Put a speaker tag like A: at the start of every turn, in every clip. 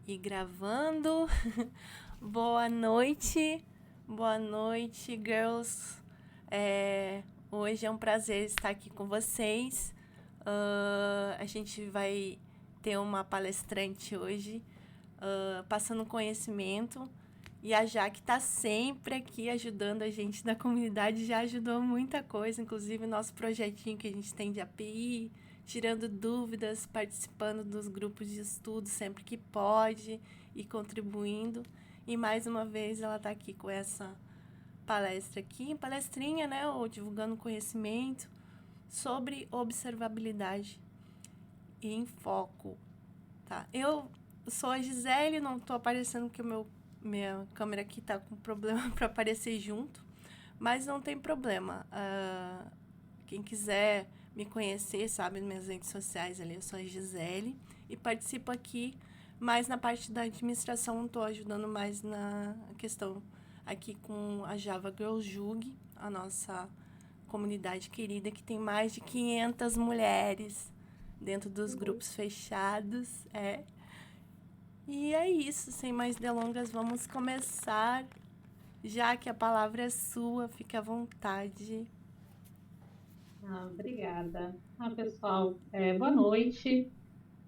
A: E gravando. Boa noite, girls. Hoje é um prazer estar aqui com vocês. A gente vai ter uma palestrante hoje, passando conhecimento. E a Jaque está sempre aqui ajudando a gente da comunidade, já ajudou muita coisa, inclusive nosso projetinho que a gente tem de API, tirando dúvidas, participando dos grupos de estudo sempre que pode e contribuindo. E mais uma vez ela está aqui com essa palestra aqui, palestrinha, né, ou divulgando conhecimento sobre observabilidade em foco, tá? Eu sou a Gisele, não estou aparecendo porque minha câmera aqui tá com problema para aparecer junto, mas não tem problema. Quem quiser me conhecer, sabe, nas minhas redes sociais ali, eu sou a Gisele e participo aqui mais na parte da administração, estou ajudando mais na questão aqui com a Java Girl Jug, a nossa comunidade querida que tem mais de 500 mulheres dentro dos grupos fechados. E é isso, sem mais delongas, vamos começar. Já que a palavra é sua, fique à vontade.
B: Obrigada. Pessoal, boa noite.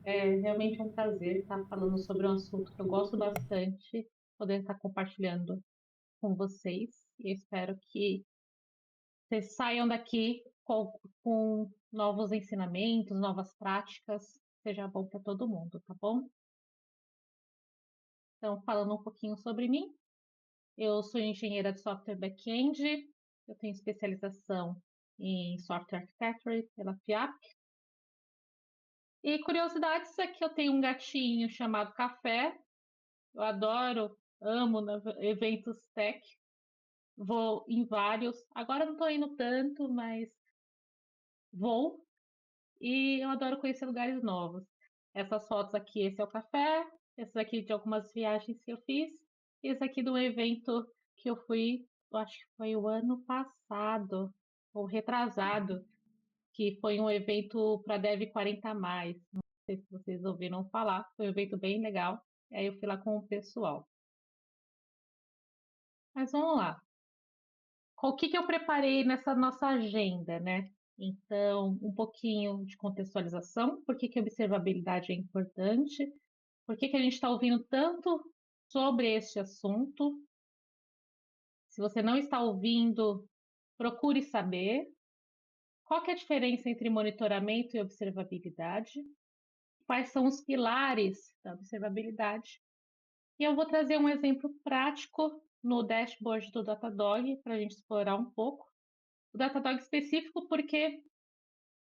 B: É realmente um prazer estar falando sobre um assunto que eu gosto bastante, poder estar compartilhando com vocês. E espero que vocês saiam daqui com novos ensinamentos, novas práticas, seja bom para todo mundo, tá bom? Então, falando um pouquinho sobre mim, eu sou engenheira de software back-end, eu tenho especialização em software architecture pela FIAP. E curiosidades é que eu tenho um gatinho chamado Café. Eu adoro, amo eventos tech. Vou em vários. Agora não estou indo tanto, mas vou. E eu adoro conhecer lugares novos. Essas fotos aqui, esse é o café. Esse aqui de algumas viagens que eu fiz. E esse aqui de um evento que eu fui, eu acho que foi o ano passado, ou retrasado, que foi um evento para Dev 40+. Não sei se vocês ouviram falar, foi um evento bem legal. E aí eu fui lá com o pessoal. Mas vamos lá. O que eu preparei nessa nossa agenda, né? Então, um pouquinho de contextualização, por que a observabilidade é importante, por que a gente está ouvindo tanto sobre este assunto. Se você não está ouvindo, procure saber. Qual que é a diferença entre monitoramento e observabilidade? Quais são os pilares da observabilidade? E eu vou trazer um exemplo prático no dashboard do Datadog para a gente explorar um pouco. O Datadog específico porque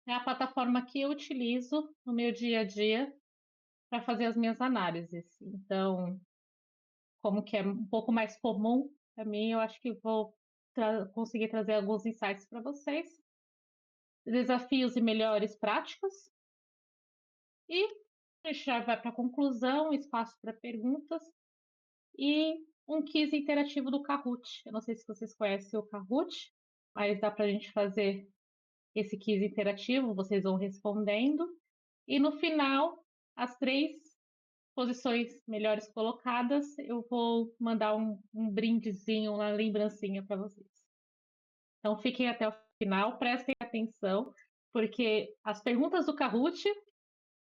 B: é a plataforma que eu utilizo no meu dia a dia para fazer as minhas análises. Então, como que é um pouco mais comum para mim, eu acho que vou conseguir trazer alguns insights para vocês. Desafios e melhores práticas. E a gente já vai para a conclusão, espaço para perguntas e um quiz interativo do Kahoot. Eu não sei se vocês conhecem o Kahoot, mas dá para a gente fazer esse quiz interativo, vocês vão respondendo. E no final, as 3 posições melhores colocadas, eu vou mandar um brindezinho, uma lembrancinha para vocês. Então fiquem até o final, prestem atenção, porque as perguntas do Kahoot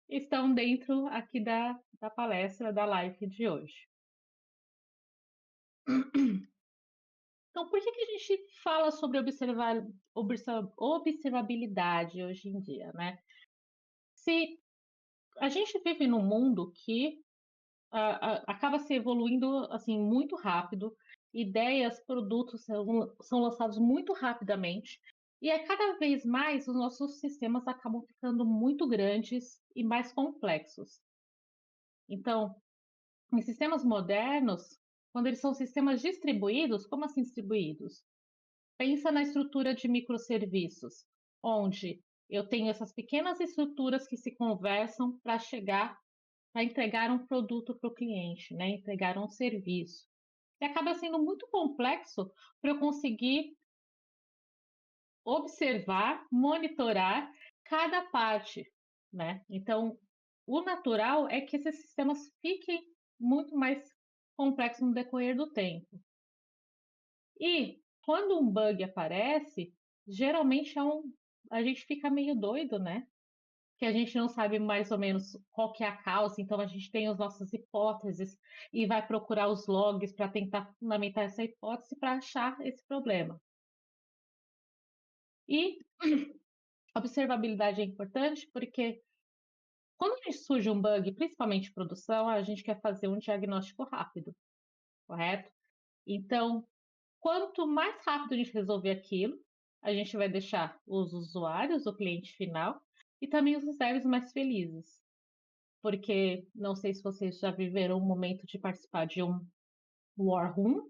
B: estão dentro aqui da palestra, da live de hoje. Então, por que a gente fala sobre observabilidade hoje em dia, né? Se a gente vive num mundo que acaba se evoluindo assim muito rápido, ideias, produtos são lançados muito rapidamente, e cada vez mais os nossos sistemas acabam ficando muito grandes e mais complexos. Então, em sistemas modernos, quando eles são sistemas distribuídos, como assim distribuídos? Pensa na estrutura de microserviços, onde eu tenho essas pequenas estruturas que se conversam para entregar um produto para o cliente, né? Entregar um serviço. E acaba sendo muito complexo para eu conseguir observar, monitorar cada parte, né? Então, o natural é que esses sistemas fiquem muito mais complexo no decorrer do tempo. E quando um bug aparece, geralmente a gente fica meio doido, né? Que a gente não sabe mais ou menos qual que é a causa, então a gente tem as nossas hipóteses e vai procurar os logs para tentar fundamentar essa hipótese para achar esse problema. E a observabilidade é importante porque quando a gente surge um bug, principalmente em produção, a gente quer fazer um diagnóstico rápido, correto? Então, quanto mais rápido a gente resolver aquilo, a gente vai deixar os usuários, o cliente final, e também os devs mais felizes. Porque não sei se vocês já viveram um momento de participar de um war room.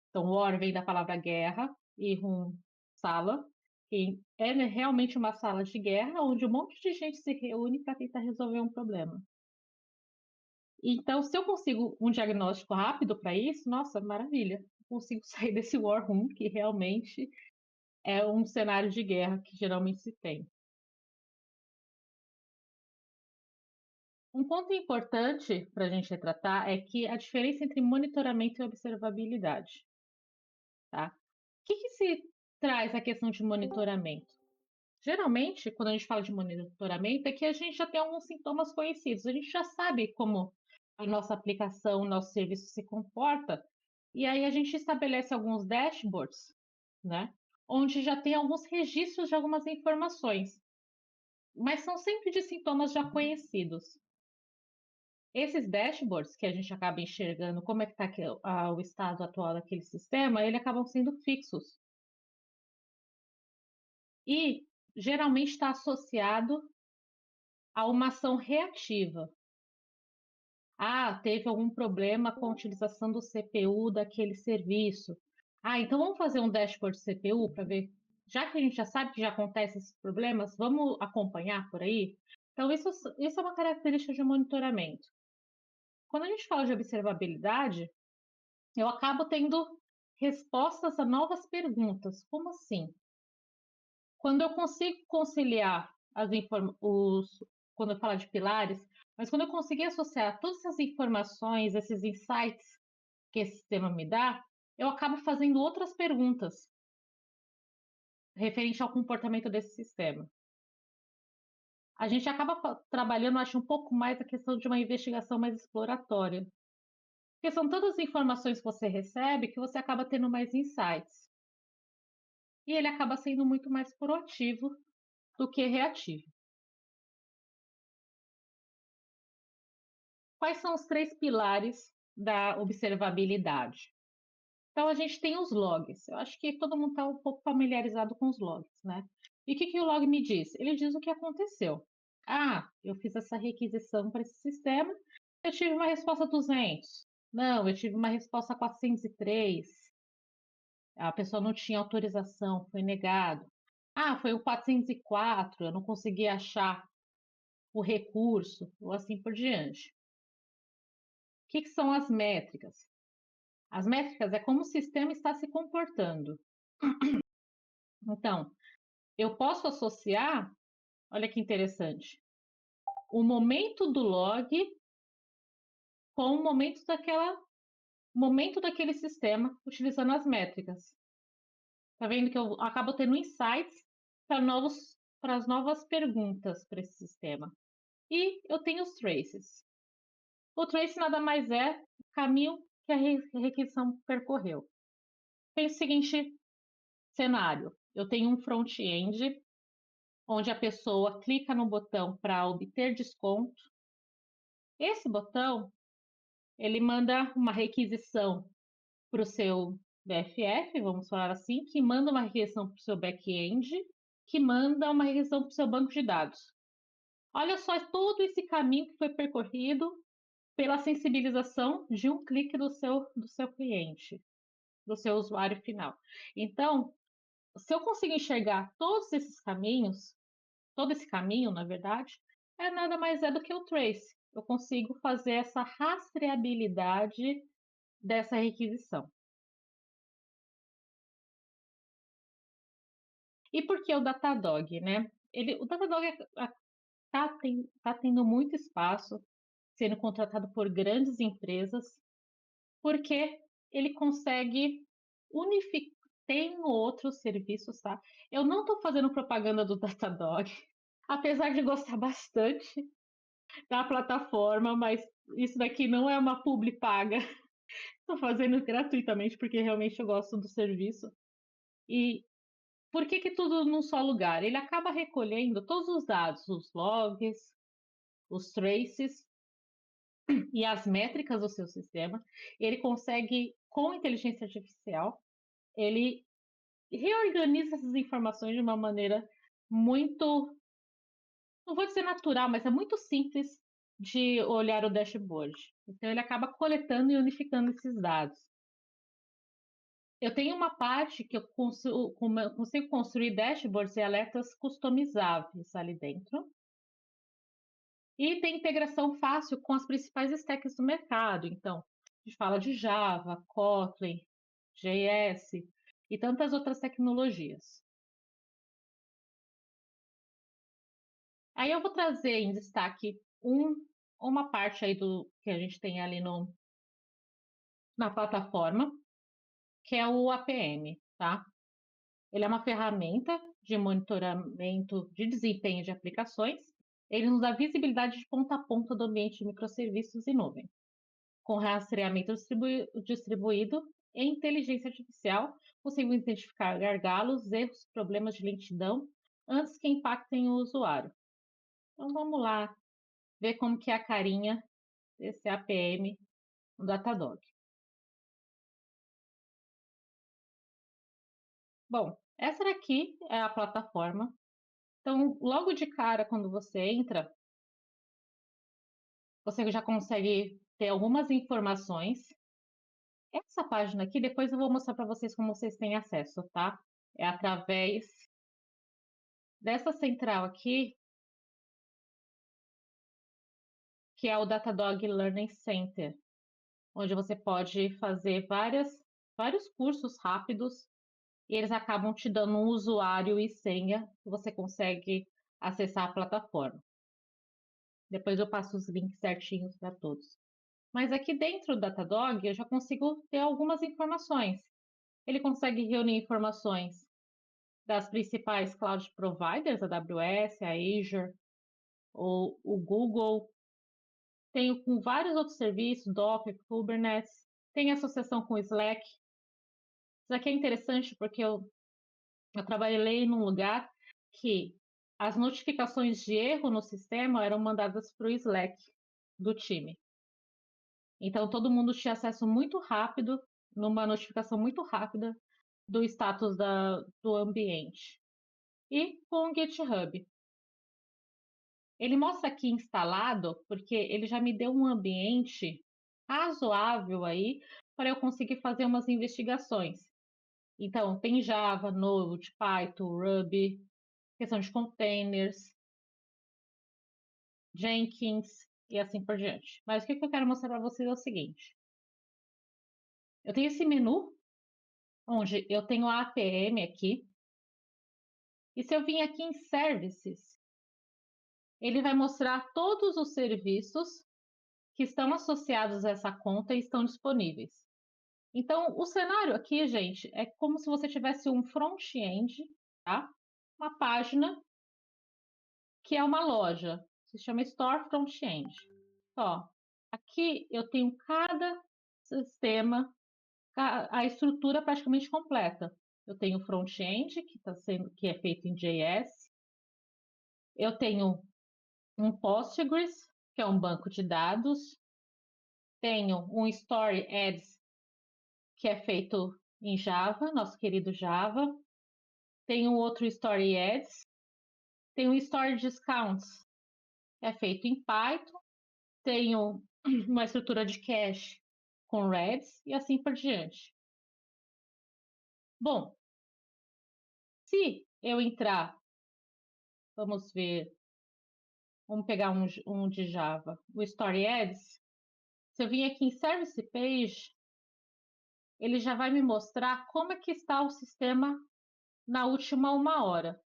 B: Então, war vem da palavra guerra e room, sala. E é realmente uma sala de guerra onde um monte de gente se reúne para tentar resolver um problema. Então, se eu consigo um diagnóstico rápido para isso, nossa, maravilha. Consigo sair desse war room, que realmente é um cenário de guerra que geralmente se tem. Um ponto importante para a gente retratar é que a diferença entre monitoramento e observabilidade. Tá? O que se traz a questão de monitoramento? Geralmente, quando a gente fala de monitoramento, é que a gente já tem alguns sintomas conhecidos, a gente já sabe como a nossa aplicação, o nosso serviço se comporta, e aí a gente estabelece alguns dashboards, né? Onde já tem alguns registros de algumas informações, mas são sempre de sintomas já conhecidos. Esses dashboards que a gente acaba enxergando como é que está o estado atual daquele sistema, eles acabam sendo fixos. E geralmente está associado a uma ação reativa. Ah, teve algum problema com a utilização do CPU daquele serviço. Ah, então vamos fazer um dashboard CPU para ver. Já que a gente já sabe que já acontecem esses problemas, vamos acompanhar por aí? Então, isso é uma característica de monitoramento. Quando a gente fala de observabilidade, eu acabo tendo respostas a novas perguntas. Como assim? Quando eu consigo conciliar quando eu falo de pilares, mas quando eu conseguir associar todas essas informações, esses insights que esse sistema me dá, eu acabo fazendo outras perguntas referente ao comportamento desse sistema. A gente acaba trabalhando, acho, um pouco mais a questão de uma investigação mais exploratória. Porque são todas as informações que você recebe que você acaba tendo mais insights. E ele acaba sendo muito mais proativo do que reativo. Quais são os três pilares da observabilidade? Então, a gente tem os logs. Eu acho que todo mundo está um pouco familiarizado com os logs, né? E o que o log me diz? Ele diz o que aconteceu. Ah, eu fiz essa requisição para esse sistema, eu tive uma resposta 200. Não, eu tive uma resposta 403. A pessoa não tinha autorização, foi negado. Ah, foi o 404, eu não consegui achar o recurso, ou assim por diante. O que são as métricas? As métricas é como o sistema está se comportando. Então, eu posso associar, olha que interessante, o momento do log com o momento daquele sistema utilizando as métricas. Tá vendo que eu acabo tendo insights para as novas perguntas para esse sistema. E eu tenho os traces. O trace nada mais é o caminho que a requisição percorreu. Tem o seguinte cenário: eu tenho um front-end onde a pessoa clica no botão para obter desconto. Esse botão ele manda uma requisição para o seu BFF, vamos falar assim, que manda uma requisição para o seu back-end, que manda uma requisição para o seu banco de dados. Olha só todo esse caminho que foi percorrido pela sensibilização de um clique do seu cliente, do seu usuário final. Então, se eu conseguir enxergar todos esses caminhos, todo esse caminho, na verdade, é nada mais do que o trace. Eu consigo fazer essa rastreabilidade dessa requisição. E por que o Datadog, né? O Datadog tá tendo muito espaço. sendo contratado por grandes empresas, porque ele consegue unificar. Tem outros serviços, tá? Eu não estou fazendo propaganda do Datadog, apesar de gostar bastante da plataforma, mas isso daqui não é uma publi paga. Estou fazendo gratuitamente porque realmente eu gosto do serviço. E por que tudo num só lugar? Ele acaba recolhendo todos os dados, os logs, os traces e as métricas do seu sistema. Ele consegue, com inteligência artificial, ele reorganiza essas informações de uma maneira muito, não vou dizer natural, mas é muito simples de olhar o dashboard. Então, ele acaba coletando e unificando esses dados. Eu tenho uma parte que eu consigo construir dashboards e alertas customizáveis ali dentro. E tem integração fácil com as principais stacks do mercado. Então, a gente fala de Java, Kotlin, JS e tantas outras tecnologias. Aí eu vou trazer em destaque uma parte aí do que a gente tem ali na plataforma, que é o APM, tá? Ele é uma ferramenta de monitoramento de desempenho de aplicações. Ele nos dá visibilidade de ponta a ponta do ambiente de microserviços e nuvem, com rastreamento distribuído e inteligência artificial, possível identificar gargalos, erros, problemas de lentidão antes que impactem o usuário. Então vamos lá ver como que é a carinha desse APM no Datadog. Bom, essa daqui é a plataforma. Então, logo de cara, quando você entra, você já consegue ter algumas informações. Essa página aqui, depois eu vou mostrar para vocês como vocês têm acesso, tá? É através dessa central aqui, que é o Datadog Learning Center, onde você pode fazer vários cursos rápidos e eles acabam te dando um usuário e senha que você consegue acessar a plataforma. Depois eu passo os links certinhos para todos. Mas aqui dentro do Datadog eu já consigo ter algumas informações. Ele consegue reunir informações das principais cloud providers, a AWS, a Azure, ou o Google. Tenho com vários outros serviços, Docker, Kubernetes. Tem associação com o Slack. Isso aqui é interessante porque eu trabalhei num lugar que as notificações de erro no sistema eram mandadas para o Slack do time. Então, todo mundo tinha acesso muito rápido, numa notificação muito rápida, do status do ambiente. E com o GitHub. Ele mostra aqui instalado, porque ele já me deu um ambiente razoável aí para eu conseguir fazer umas investigações. Então, tem Java, Node, Python, Ruby, questão de containers, Jenkins e assim por diante. Mas o que eu quero mostrar para vocês é o seguinte. Eu tenho esse menu, onde eu tenho a APM aqui. E se eu vim aqui em Services, ele vai mostrar todos os serviços que estão associados a essa conta e estão disponíveis. Então, o cenário aqui, gente, é como se você tivesse um front-end, tá? Uma página que é uma loja, se chama Store Front-End. Ó, aqui eu tenho cada sistema, a estrutura praticamente completa. Eu tenho front-end, que é feito em JS. Eu tenho um Postgres, que é um banco de dados. Tenho um Story Ads, que é feito em Java, nosso querido Java. Tenho outro Story Ads. Tenho um Story Discounts, que é feito em Python. Tenho uma estrutura de cache com Redis e assim por diante. Bom, se eu entrar, vamos ver, vamos pegar um de Java, o Story Ads. Se eu vim aqui em Service Page, ele já vai me mostrar como é que está o sistema na última 1 hora.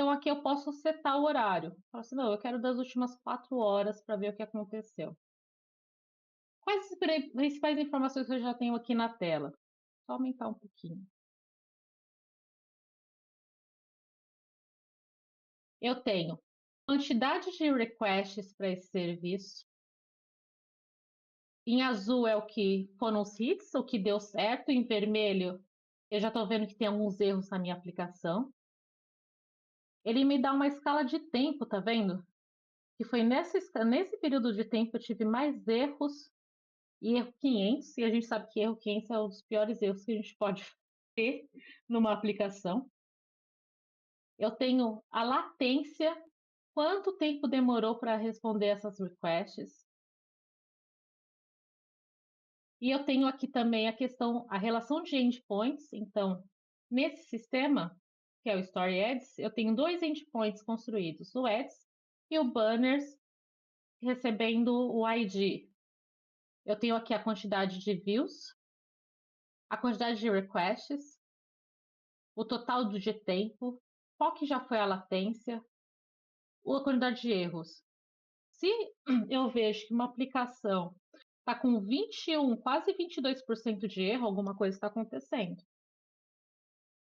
B: Então aqui eu posso setar o horário. Falo assim, não, eu quero das últimas 4 horas para ver o que aconteceu. Quais as principais informações que eu já tenho aqui na tela? Só aumentar um pouquinho. Eu tenho quantidade de requests para esse serviço. Em azul é o que foram os hits, o que deu certo. Em vermelho, eu já estou vendo que tem alguns erros na minha aplicação. Ele me dá uma escala de tempo, tá vendo? Que foi nesse período de tempo eu tive mais erros e erro 500, e a gente sabe que erro 500 é um dos piores erros que a gente pode ter numa aplicação. Eu tenho a latência, quanto tempo demorou para responder essas requests. E eu tenho aqui também a relação de endpoints. Então, nesse sistema, que é o Story Ads, eu tenho 2 endpoints construídos, o Ads e o Banners recebendo o ID. Eu tenho aqui a quantidade de views, a quantidade de requests, o total de tempo, qual que já foi a latência, a quantidade de erros. Se eu vejo que uma aplicação está com 21, quase 22% de erro, alguma coisa está acontecendo.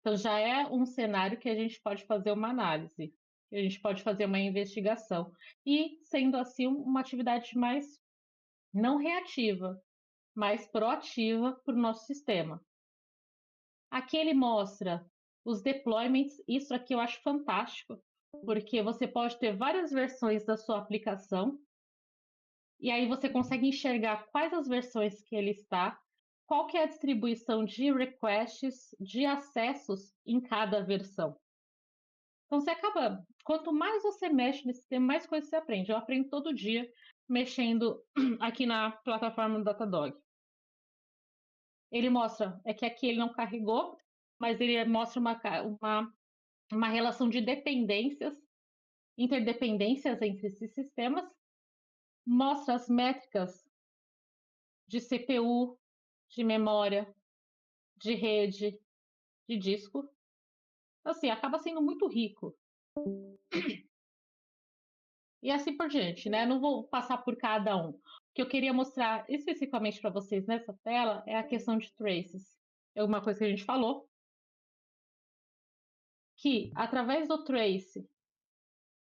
B: Então já é um cenário que a gente pode fazer uma análise, que a gente pode fazer uma investigação. E, sendo assim, uma atividade mais não reativa, mais proativa para o nosso sistema. Aqui ele mostra os deployments, isso aqui eu acho fantástico, porque você pode ter várias versões da sua aplicação, e aí você consegue enxergar quais as versões que ele está, qual que é a distribuição de requests, de acessos em cada versão. Então você acaba, quanto mais você mexe nesse sistema, mais coisas você aprende. Eu aprendo todo dia mexendo aqui na plataforma do Datadog. Ele mostra, é que aqui ele não carregou, mas ele mostra uma relação de dependências, interdependências entre esses sistemas, mostra as métricas de CPU, de memória, de rede, de disco. Assim, acaba sendo muito rico. E assim por diante, né? Não vou passar por cada um. O que eu queria mostrar especificamente para vocês nessa tela é a questão de traces. É uma coisa que a gente falou, que através do trace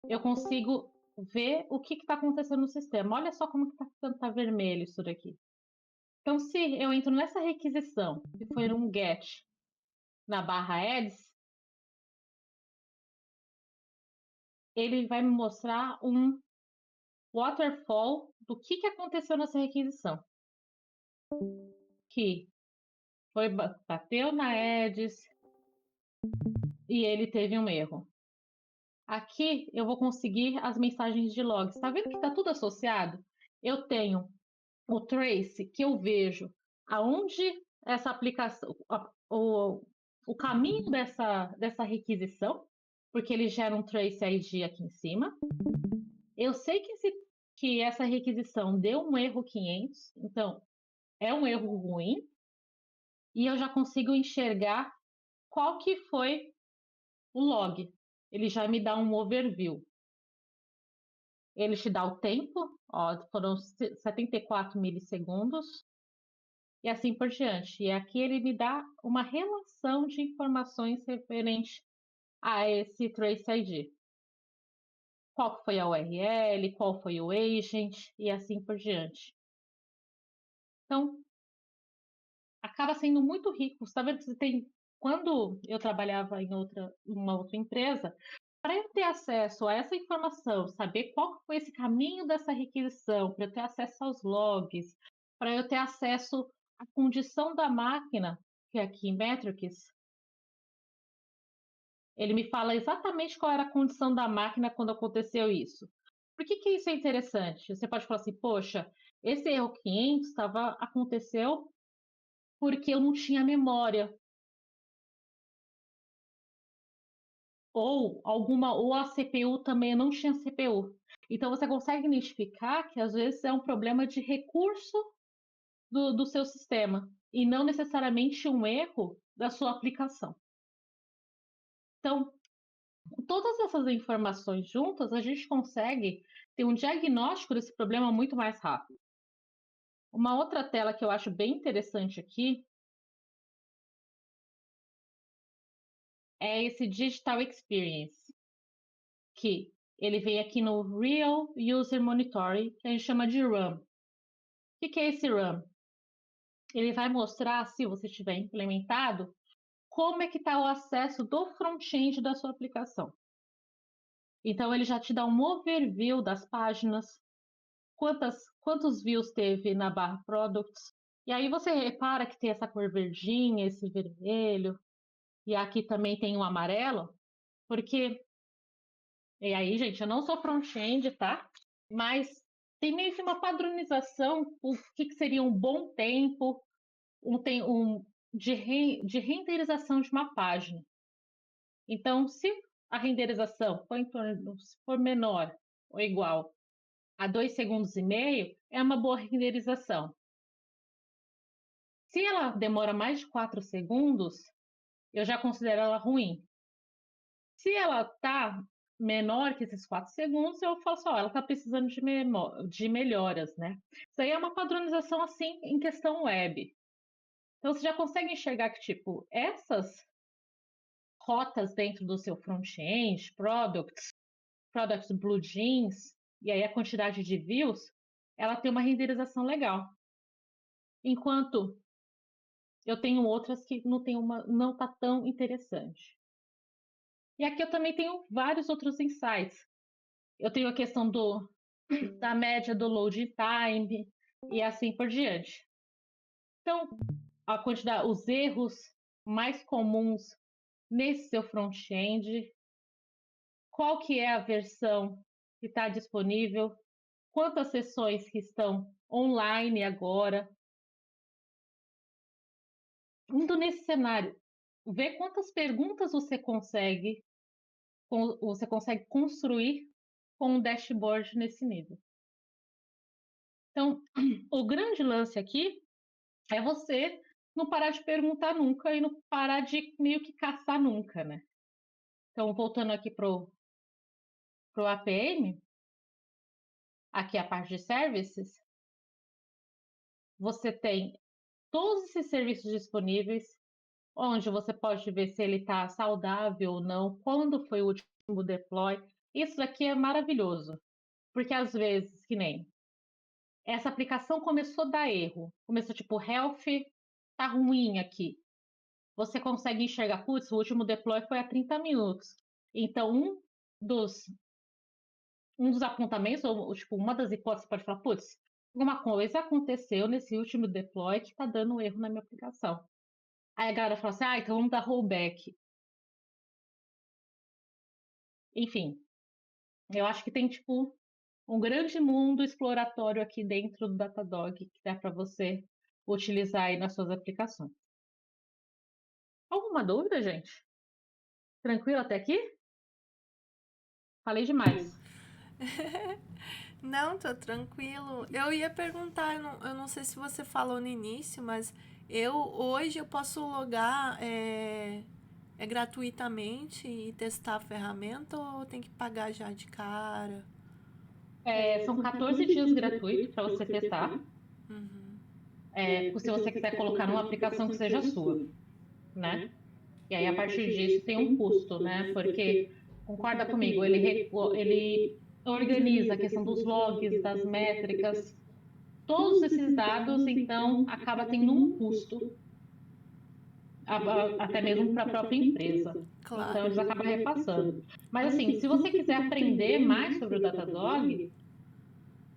B: eu consigo ver o que está acontecendo no sistema. Olha só como que tá vermelho isso daqui. Então, se eu entro nessa requisição, que foi um get na barra ads, ele vai me mostrar um waterfall do que aconteceu nessa requisição. Que bateu na ads e ele teve um erro. Aqui eu vou conseguir as mensagens de logs. Está vendo que está tudo associado? Eu tenho o trace que eu vejo aonde essa aplicação, o caminho dessa requisição, porque ele gera um trace ID aqui em cima. Eu sei que essa requisição deu um erro 500, então é um erro ruim, e eu já consigo enxergar qual que foi o log. Ele já me dá um overview. Ele te dá o tempo, ó, foram 74 milissegundos, e assim por diante. E aqui ele me dá uma relação de informações referente a esse Trace ID. Qual foi a URL, qual foi o agent, e assim por diante. Então, acaba sendo muito rico. Você está vendo que você tem. Quando eu trabalhava em uma outra empresa, para eu ter acesso a essa informação, saber qual foi esse caminho dessa requisição, para eu ter acesso aos logs, para eu ter acesso à condição da máquina, que é aqui em Metrics, ele me fala exatamente qual era a condição da máquina quando aconteceu isso. Por que isso é interessante? Você pode falar assim, poxa, esse erro 500 aconteceu porque eu não tinha memória. Ou a CPU também não tinha CPU. Então você consegue identificar que às vezes é um problema de recurso do seu sistema e não necessariamente um erro da sua aplicação. Então, Todas essas informações juntas, a gente consegue ter um diagnóstico desse problema muito mais rápido. Uma outra tela que eu acho bem interessante aqui é esse Digital Experience, que ele vem aqui no Real User Monitoring, que a gente chama de RAM. O que é esse RAM? Ele vai mostrar, se você tiver implementado, como é que está o acesso do front-end da sua aplicação. Então, ele já te dá um overview das páginas, quantos views teve na barra Products. E aí você repara que tem essa cor verdinha, esse vermelho, e aqui também tem um amarelo, porque... E aí, gente, eu não sou front-end, tá? Mas tem meio que uma padronização, o que seria um bom tempo, de renderização de uma página. Então, se a renderização for menor ou igual a 2,5 segundos, é uma boa renderização. Se ela demora mais de 4 segundos, eu já considero ela ruim. Se ela está menor que esses 4 segundos, eu falo só, ela está precisando de melhoras, né? Isso aí é uma padronização assim em questão web. Então você já consegue enxergar que, tipo, essas rotas dentro do seu front-end, products blue jeans, e aí a quantidade de views, ela tem uma renderização legal. Enquanto eu tenho outras que não tá tão interessante. E aqui eu também tenho vários outros insights. Eu tenho a questão da média do load time e assim por diante. Então, os erros mais comuns nesse seu front-end, qual que é a versão que está disponível, quantas sessões que estão online agora. Indo nesse cenário, ver quantas perguntas você consegue construir com um dashboard nesse nível. Então, o grande lance aqui é você não parar de perguntar nunca e não parar de meio que caçar nunca, né? Então, voltando aqui pro APM, aqui a parte de services, você tem todos esses serviços disponíveis, onde você pode ver se ele está saudável ou não, quando foi o último deploy. Isso daqui é maravilhoso, porque às vezes, que nem essa aplicação começou a dar erro, começou tipo, health tá ruim aqui. Você consegue enxergar, putz, o último deploy foi há 30 minutos. Então, um dos apontamentos, ou tipo, uma das hipóteses pode falar, putz, alguma coisa aconteceu nesse último deploy que está dando erro na minha aplicação. Aí a galera fala assim, então vamos dar rollback. Enfim, eu acho que tem, tipo, um grande mundo exploratório aqui dentro do Datadog que dá para você utilizar aí nas suas aplicações. Alguma dúvida, gente? Tranquilo até aqui? Falei demais.
A: Não, tô tranquilo. Eu ia perguntar, eu não sei se você falou no início, mas hoje eu posso logar gratuitamente e testar a ferramenta ou tem que pagar já de cara?
B: São 14 dias gratuitos para você testar.
A: Uhum.
B: Se você quiser colocar numa aplicação que seja sua, né? E aí, a partir disso, tem um custo, né? Porque, concorda comigo, ele organiza a questão dos logs, das métricas, todos esses dados, então, acaba tendo um custo, até mesmo para a própria empresa.
A: Claro.
B: Então, eles acabam repassando. Mas, assim, se você quiser aprender mais sobre o Datadog,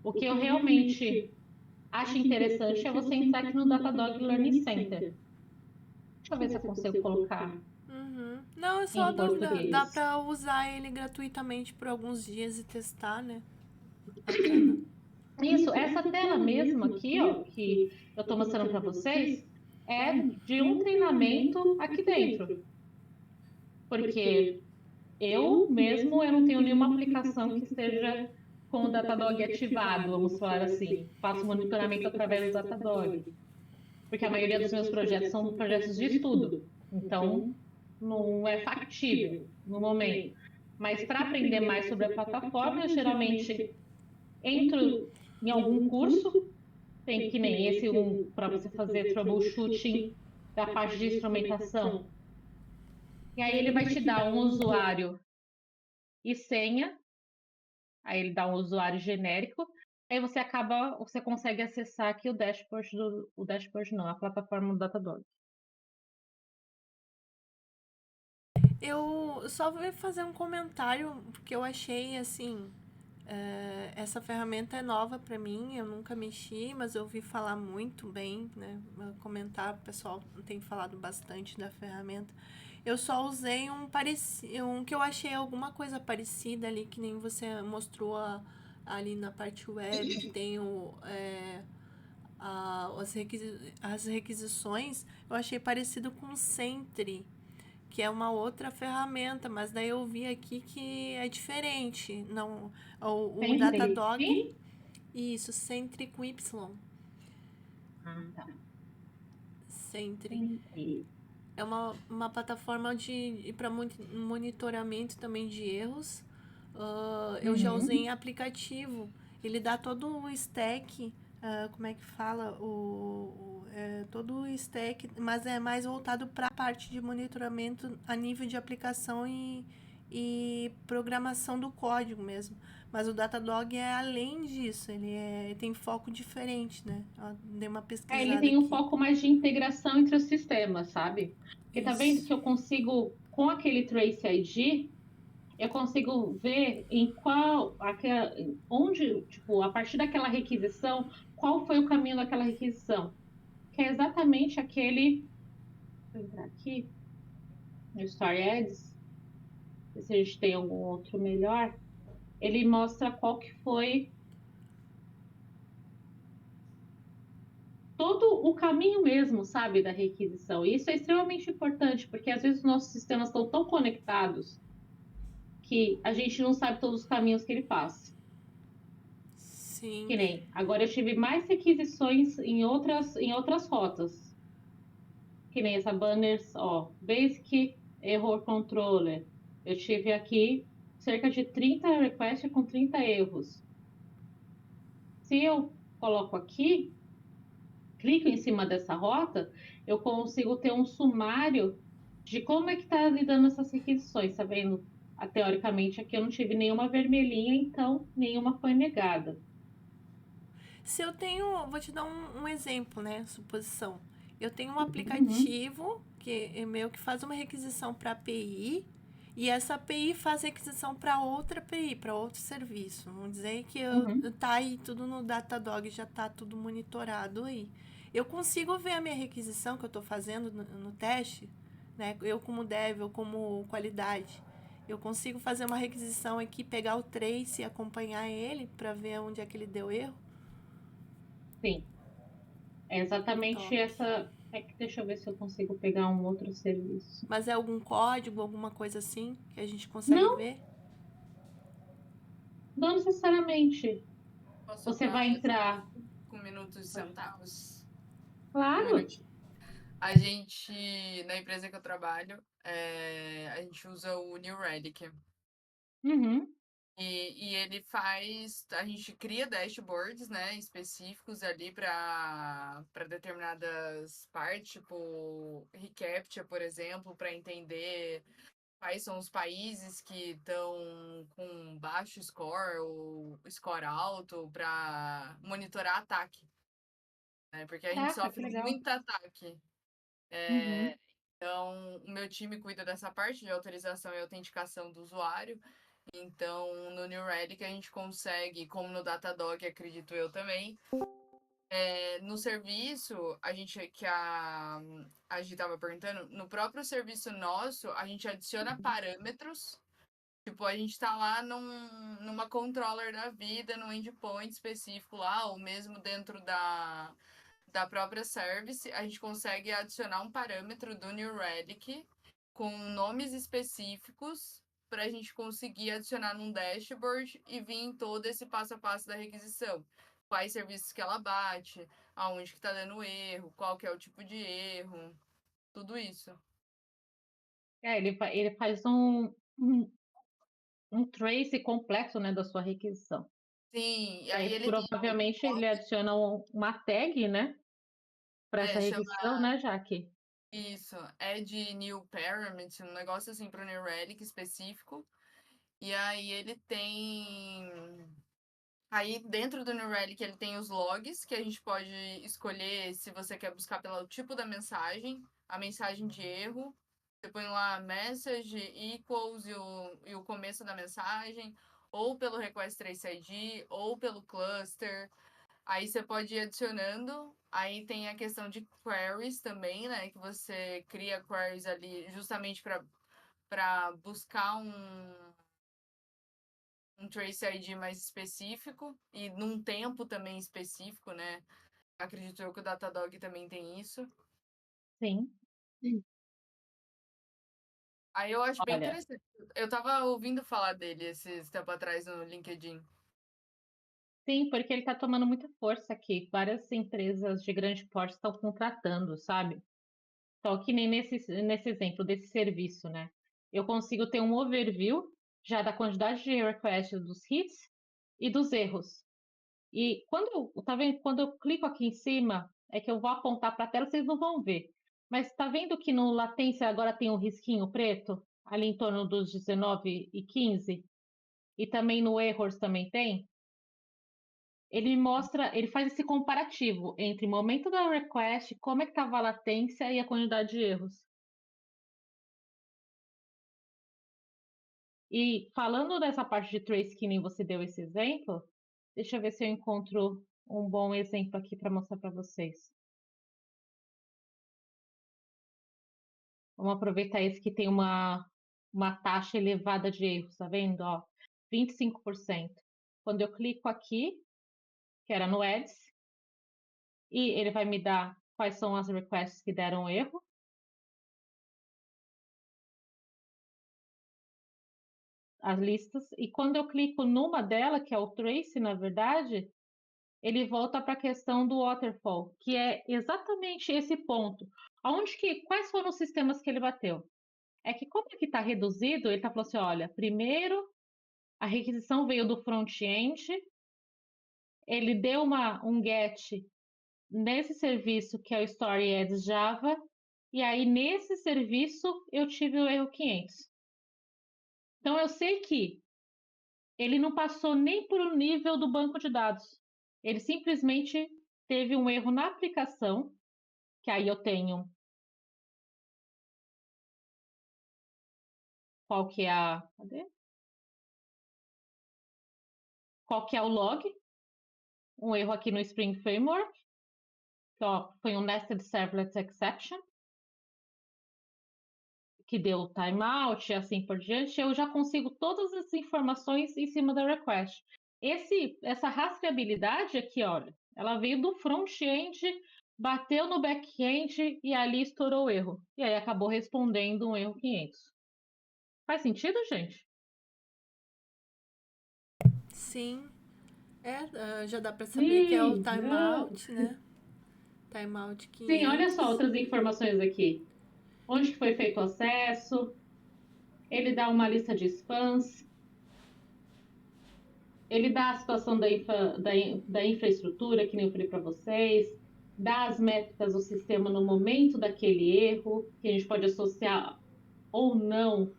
B: o que eu realmente acho interessante é você entrar aqui no Datadog Learning Center. Deixa eu ver se eu consigo colocar.
A: Uhum. Não, é só
B: Em
A: dúvida.
B: português.
A: Dá pra usar ele gratuitamente por alguns dias e testar, né? Bacana.
B: Isso, essa tela mesmo aqui, ó, que eu estou mostrando para vocês, é de um treinamento aqui dentro. Porque eu não tenho nenhuma aplicação que esteja com o Datadog ativado, vamos falar assim. Faço monitoramento através do Datadog. Porque a maioria dos meus projetos são projetos de estudo. Então, não é factível no momento. Mas para aprender mais sobre a plataforma, eu geralmente entro em algum curso, tem que nem esse um para você fazer troubleshooting da parte de instrumentação. E aí ele vai te dar um usuário e senha, aí ele dá um usuário genérico, aí você consegue acessar aqui o dashboard não, a plataforma do Datadog.
A: Eu só vou fazer um comentário, porque eu achei assim. Essa ferramenta é nova para mim, eu nunca mexi, mas eu ouvi falar muito bem, né? Comentar, o pessoal tem falado bastante da ferramenta. Eu só usei um que eu achei alguma coisa parecida ali, que nem você mostrou ali na parte web, que tem as requisições. Eu achei parecido com o Sentry, que é uma outra ferramenta, mas daí eu vi aqui que é diferente. Não, o
B: Sempre.
A: Datadog,
B: Sim?
A: isso, Sentry com Y.
B: Ah, tá.
A: Sentry.
B: Sempre.
A: É uma plataforma para monitoramento também de erros. Eu já usei em
B: Uhum.
A: aplicativo. Ele dá todo o stack, como é que fala? Todo o stack, mas é mais voltado para a parte de monitoramento a nível de aplicação e programação do código mesmo. Mas o Datadog é além disso, tem foco diferente, né? Eu dei uma
B: É, ele
A: pesquisada
B: tem um
A: aqui.
B: foco mais de integração entre os sistemas, sabe? Porque tá vendo
A: Isso.
B: que eu consigo, com aquele Trace ID, eu consigo ver onde, tipo, a partir daquela requisição, qual foi o caminho daquela requisição. Que é exatamente aquele. Vou entrar aqui no Story Ads, ver se a gente tem algum outro melhor. Ele mostra qual que foi todo o caminho mesmo, sabe, da requisição. E isso é extremamente importante, porque às vezes os nossos sistemas estão tão conectados que a gente não sabe todos os caminhos que ele faz.
A: Sim.
B: Que nem, agora eu tive mais requisições em outras rotas. Que nem essa banners, ó, Basic Error Controller. Eu tive aqui cerca de 30 requests com 30 erros. Se eu coloco aqui, clico em cima dessa rota, eu consigo ter um sumário de como é que está lidando essas requisições, tá vendo? Teoricamente, aqui eu não tive nenhuma vermelhinha, então nenhuma foi negada.
A: Se eu tenho, vou te dar um exemplo, né? Suposição. Eu tenho um
B: Uhum,
A: aplicativo que é meu que faz uma requisição para API e essa API faz requisição para outra API, para outro serviço. Vamos dizer que
B: uhum.
A: tá aí tudo no Datadog, já tá tudo monitorado aí. Eu consigo ver a minha requisição que eu estou fazendo no teste, né? Eu como dev, eu como qualidade. Eu consigo fazer uma requisição aqui, pegar o trace e acompanhar ele para ver onde é que ele deu erro.
B: Sim, é exatamente
A: Top.
B: essa. Deixa eu ver se eu consigo pegar um outro serviço.
A: Mas é algum código, alguma coisa assim que a gente consegue
B: Não,
A: ver?
B: não necessariamente.
C: Posso
B: Você
C: falar
B: vai entrar.
C: com minutos e centavos? Um
B: Claro.
C: minutinho. A gente, na empresa que eu trabalho, a gente usa o New Relic.
B: Uhum,
C: E ele faz. A gente cria dashboards, né, específicos ali para determinadas partes, tipo reCAPTCHA, por exemplo, para entender quais são os países que estão com baixo score ou score alto, para monitorar ataque, né? Porque a gente
B: caraca, que
C: sofre
B: legal.
C: muito ataque.
B: Uhum.
C: Então, o meu time cuida dessa parte de autorização e autenticação do usuário. Então, no New Relic a gente consegue, como no Datadog, acredito eu também, no serviço, a gente que a gente estava perguntando, no próprio serviço nosso, a gente adiciona parâmetros. Tipo, a gente tá lá numa controller da vida, num endpoint específico lá, ou mesmo dentro da própria service, a gente consegue adicionar um parâmetro do New Relic com nomes específicos para a gente conseguir adicionar num dashboard e vir em todo esse passo a passo da requisição. Quais serviços que ela bate, aonde que tá dando erro, qual que é o tipo de erro, tudo isso.
B: É, ele faz um trace completo, né, da sua requisição.
C: Sim, e
B: E
C: aí
B: aí,
C: ele tem
B: provavelmente, ele adiciona uma tag, né, para essa
C: chama
B: requisição, né, Jaque?
C: isso, add new parameter, um negócio assim para o New Relic específico. E aí ele tem. Aí dentro do New Relic ele tem os logs, que a gente pode escolher se você quer buscar pelo tipo da mensagem, a mensagem de erro. Você põe lá message equals e o começo da mensagem, ou pelo request trace ID, ou pelo cluster. Aí você pode ir adicionando. Aí tem a questão de queries também, né? Que você cria queries ali justamente para buscar um Trace ID mais específico e num tempo também específico, né? Acredito eu que o Datadog também tem isso.
B: Sim.
C: Aí eu acho bem
B: Olha,
C: interessante. Eu tava ouvindo falar dele esses tempo atrás no LinkedIn.
B: sim, porque ele está tomando muita força aqui. Várias empresas de grande porte estão contratando, sabe? Então, que nem nesse exemplo desse serviço, né? Eu consigo ter um overview já da quantidade de requests dos hits e dos erros. E tá vendo? Quando eu clico aqui em cima, é que eu vou apontar para a tela, vocês não vão ver. Mas tá vendo que no latência agora tem um risquinho preto, ali em torno dos 19 e 15? E também no errors também tem? Ele mostra, ele faz esse comparativo entre o momento da request, como é que estava a latência e a quantidade de erros. E falando dessa parte de trace que nem você deu esse exemplo, deixa eu ver se eu encontro um bom exemplo aqui para mostrar para vocês. Vamos aproveitar esse que tem uma taxa elevada de erros, tá vendo? Ó, 25%. Quando eu clico aqui, que era no Ads, e ele vai me dar quais são as requests que deram erro. As listas, e quando eu clico numa dela, que é o trace, na verdade, ele volta para a questão do waterfall, que é exatamente esse ponto. Quais foram os sistemas que ele bateu? É que como aqui está reduzido, ele está falando assim, olha, primeiro a requisição veio do front-end, ele deu um get nesse serviço que é o Story Ads Java, e aí nesse serviço eu tive o erro 500. Então eu sei que ele não passou nem por um nível do banco de dados. Ele simplesmente teve um erro na aplicação, que aí eu tenho qual que é cadê? Qual que é o log? Um erro aqui no Spring Framework, que ó, foi um Nested Servlet Exception, que deu timeout e assim por diante. Eu já consigo todas as informações em cima da request. Essa rastreabilidade aqui, olha, ela veio do front-end, bateu no back-end e ali estourou o erro. E aí acabou respondendo um erro 500. Faz sentido, gente?
A: Sim. Já dá pra saber que é o timeout, né? Timeout
B: Sim, olha só
A: 500.
B: outras informações aqui. Onde que foi feito o acesso? Ele dá uma lista de spams. Ele dá a situação da infraestrutura, que nem eu falei para vocês, dá as métricas do sistema no momento daquele erro, que a gente pode associar ou não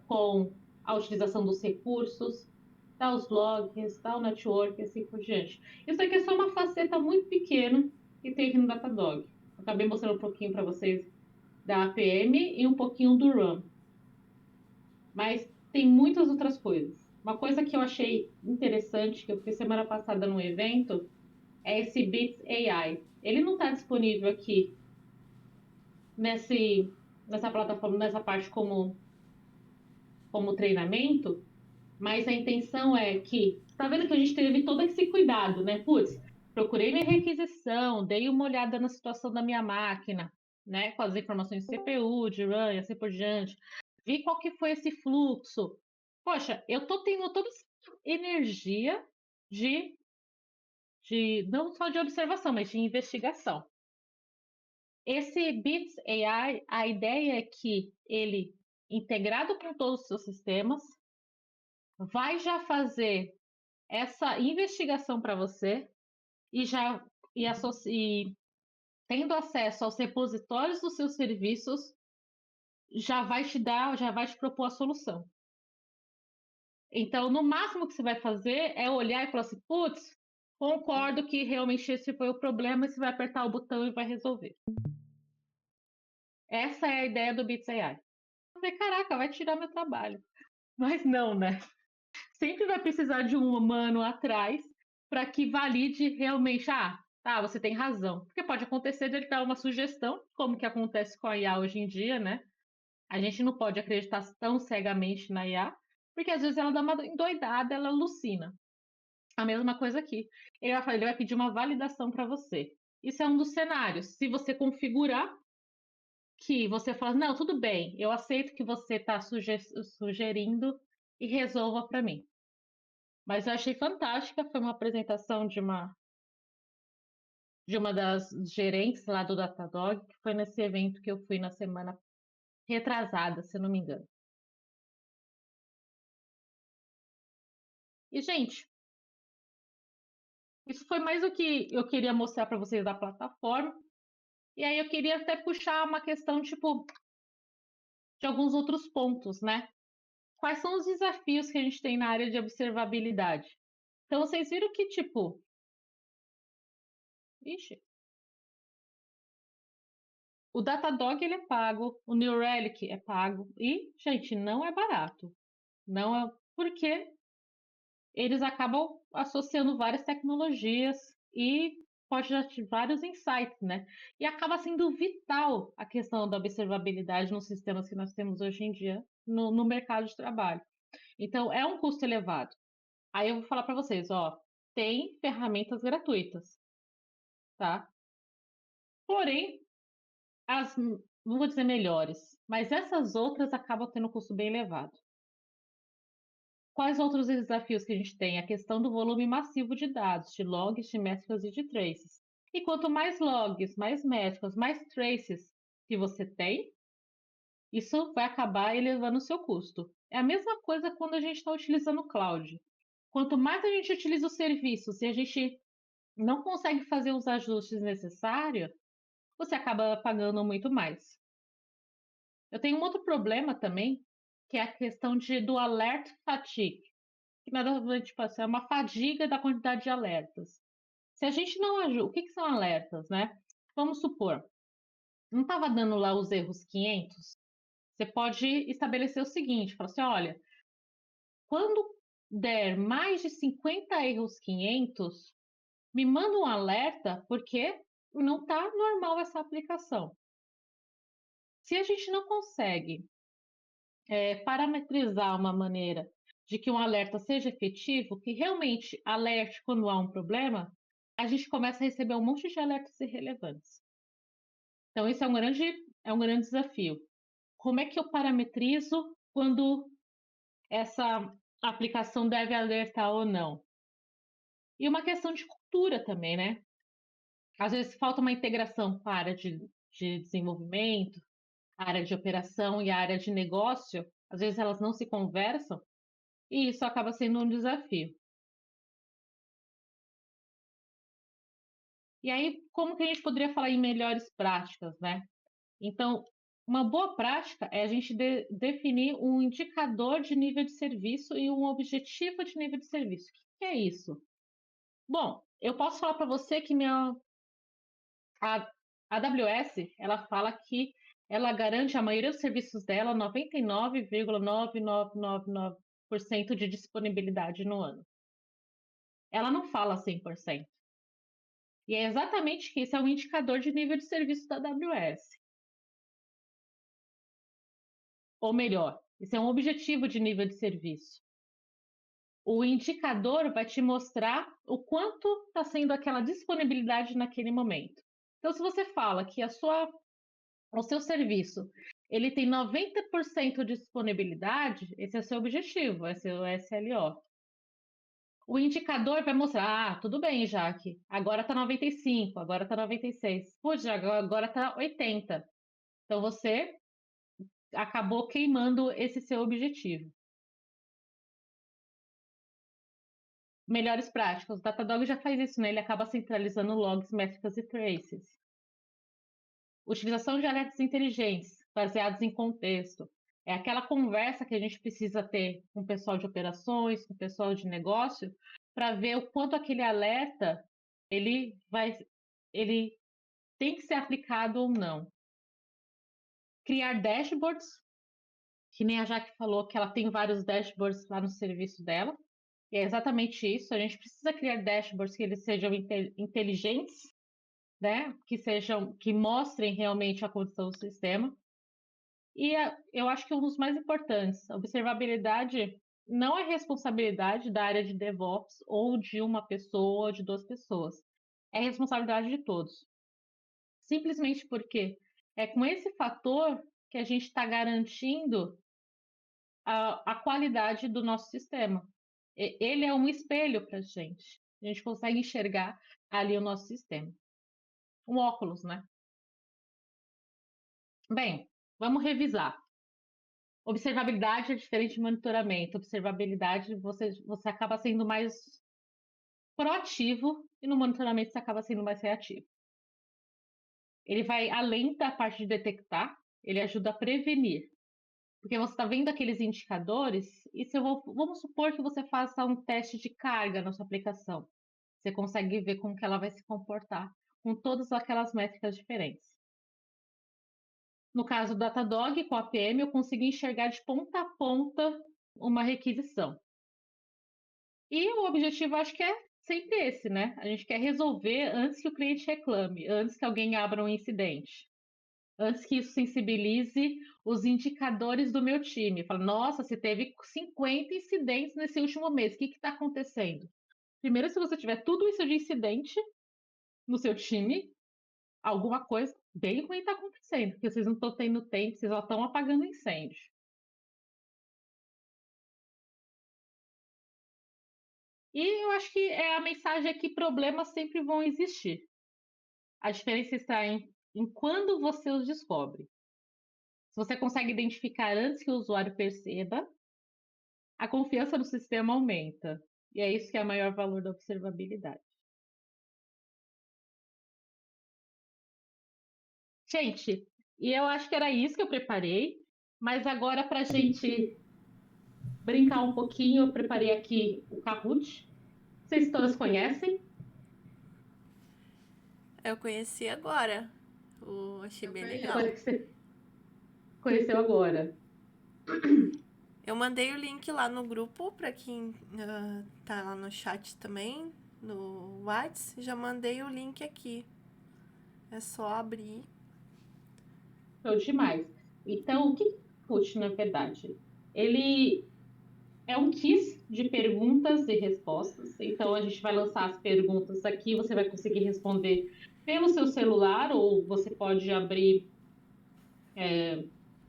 B: com a utilização dos recursos, dá os logs, dá o network, assim por diante. Isso aqui é só uma faceta muito pequena que tem aqui no Datadog. Acabei mostrando um pouquinho para vocês da APM e um pouquinho do RAM. Mas tem muitas outras coisas. Uma coisa que eu achei interessante, que eu fiz semana passada num evento, é esse Bits AI. Ele não está disponível aqui nessa plataforma, nessa parte como treinamento, mas a intenção é que, tá vendo que a gente teve todo esse cuidado, né? Putz, procurei minha requisição, dei uma olhada na situação da minha máquina, né? Com as informações de CPU, de RAM e assim por diante. Vi qual que foi esse fluxo. Poxa, eu tô tendo toda essa energia de, não só de observação, mas de investigação. Esse Bits AI, a ideia é que ele, integrado com todos os seus sistemas, vai já fazer essa investigação para você e já e tendo acesso aos repositórios dos seus serviços, já vai te propor a solução. Então, no máximo que você vai fazer é olhar e falar assim, putz, concordo que realmente esse foi o problema, e você vai apertar o botão e vai resolver. Essa é a ideia do Bits AI. Eu falei, caraca, vai tirar meu trabalho. Mas não, né? Sempre vai precisar de um humano atrás para que valide realmente, tá, você tem razão. Porque pode acontecer de ele dar uma sugestão, como que acontece com a IA hoje em dia, né? A gente não pode acreditar tão cegamente na IA, porque às vezes ela dá uma endoidada, ela alucina. A mesma coisa aqui. Ele vai pedir uma validação para você. Isso é um dos cenários. Se você configurar que você fala, não, tudo bem, eu aceito que você está sugerindo e resolva para mim. Mas eu achei fantástica, foi uma apresentação de uma das gerentes lá do Datadog, que foi nesse evento que eu fui na semana retrasada, se não me engano. E, gente, isso foi mais o que eu queria mostrar para vocês da plataforma. E aí eu queria até puxar uma questão, tipo, de alguns outros pontos, né? Quais são os desafios que a gente tem na área de observabilidade? Então, vocês viram que, tipo, ixi, o Datadog ele é pago, o New Relic é pago e, gente, não é barato. Não é porque eles acabam associando várias tecnologias e pode já ter vários insights, né? E acaba sendo vital a questão da observabilidade nos sistemas que nós temos hoje em dia no mercado de trabalho. Então, é um custo elevado. Aí eu vou falar para vocês, ó, tem ferramentas gratuitas, tá? Porém, não vou dizer melhores, mas essas outras acabam tendo um custo bem elevado. Quais outros desafios que a gente tem? A questão do volume massivo de dados, de logs, de métricas e de traces. E quanto mais logs, mais métricas, mais traces que você tem, isso vai acabar elevando o seu custo. É a mesma coisa quando a gente está utilizando o cloud. Quanto mais a gente utiliza o serviço, se a gente não consegue fazer os ajustes necessários, você acaba pagando muito mais. Eu tenho um outro problema também, que é a questão do alert fatigue, que nada tipo assim, é uma fadiga da quantidade de alertas. Se a gente não ajuda, o que, que são alertas, né? Vamos supor, não estava dando lá os erros 500, você pode estabelecer o seguinte, falar assim, olha, quando der mais de 50 erros 500, me manda um alerta porque não está normal essa aplicação. Se a gente não consegue parametrizar uma maneira de que um alerta seja efetivo, que realmente alerte quando há um problema, a gente começa a receber um monte de alertas irrelevantes. Então, isso é um grande desafio. Como é que eu parametrizo quando essa aplicação deve alertar ou não? E uma questão de cultura também, né? Às vezes falta uma integração com a área de desenvolvimento, a área de operação e a área de negócio. Às vezes elas não se conversam e isso acaba sendo um desafio. E aí, como que a gente poderia falar em melhores práticas, né? Então, uma boa prática é a gente definir um indicador de nível de serviço e um objetivo de nível de serviço. O que é isso? Bom, eu posso falar para você que a AWS, ela fala que ela garante a maioria dos serviços dela 99,9999% de disponibilidade no ano. Ela não fala 100%. E é exatamente que esse é um indicador de nível de serviço da AWS. Ou melhor, esse é um objetivo de nível de serviço. O indicador vai te mostrar o quanto está sendo aquela disponibilidade naquele momento. Então, se você fala que o seu serviço ele tem 90% de disponibilidade, esse é o seu objetivo, esse é o SLO. O indicador vai mostrar, tudo bem, Jaque, agora está 95, agora está 96, puxa, agora está 80. Então, você acabou queimando esse seu objetivo. melhores práticas. O Datadog já faz isso, né? Ele acaba centralizando logs, métricas e traces. Utilização de alertas inteligentes, baseados em contexto. É aquela conversa que a gente precisa ter com o pessoal de operações, com o pessoal de negócio, para ver o quanto aquele alerta ele tem que ser aplicado ou não. Criar dashboards, que nem a Jaque falou que ela tem vários dashboards lá no serviço dela. E é exatamente isso. A gente precisa criar dashboards que eles sejam inteligentes, né? Que mostrem realmente a condição do sistema. E eu acho que um dos mais importantes, a observabilidade não é responsabilidade da área de DevOps ou de uma pessoa ou de duas pessoas. É responsabilidade de todos. Simplesmente porque é com esse fator que a gente está garantindo a qualidade do nosso sistema. Ele é um espelho para a gente. A gente consegue enxergar ali o nosso sistema. Um óculos, né? Bem, vamos revisar. Observabilidade é diferente de monitoramento. Observabilidade, você acaba sendo mais proativo e no monitoramento você acaba sendo mais reativo. Ele vai além da parte de detectar, ele ajuda a prevenir. Porque você está vendo aqueles indicadores e vamos supor que você faça um teste de carga na sua aplicação. Você consegue ver como que ela vai se comportar com todas aquelas métricas diferentes. No caso do Datadog, com a APM, eu consigo enxergar de ponta a ponta uma requisição. E o objetivo, acho que é sempre esse, né? A gente quer resolver antes que o cliente reclame, antes que alguém abra um incidente, antes que isso sensibilize os indicadores do meu time. Fala, nossa, você teve 50 incidentes nesse último mês, o que está acontecendo? Primeiro, se você tiver tudo isso de incidente no seu time, alguma coisa bem ruim está acontecendo, porque vocês não estão tendo tempo, vocês só estão apagando incêndio. E eu acho que a mensagem é que problemas sempre vão existir. A diferença está em quando você os descobre. Se você consegue identificar antes que o usuário perceba, a confiança no sistema aumenta. E é isso que é o maior valor da observabilidade. Gente, e eu acho que era isso que eu preparei, mas agora para a gente brincar um pouquinho, eu preparei aqui o Kahoot. Vocês todas conhecem?
A: Eu conheci agora. Achei
C: Eu
A: bem
C: conheço.
A: legal.
B: Depois que você conheceu agora.
A: Eu mandei o link lá no grupo para quem tá lá no chat também, no WhatsApp. Já mandei o link aqui. É só abrir.
B: Show demais. Então, o que é o Kahoot, na verdade? Ele é um quiz de perguntas e respostas. Então, a gente vai lançar as perguntas aqui, você vai conseguir responder pelo seu celular, ou você pode abrir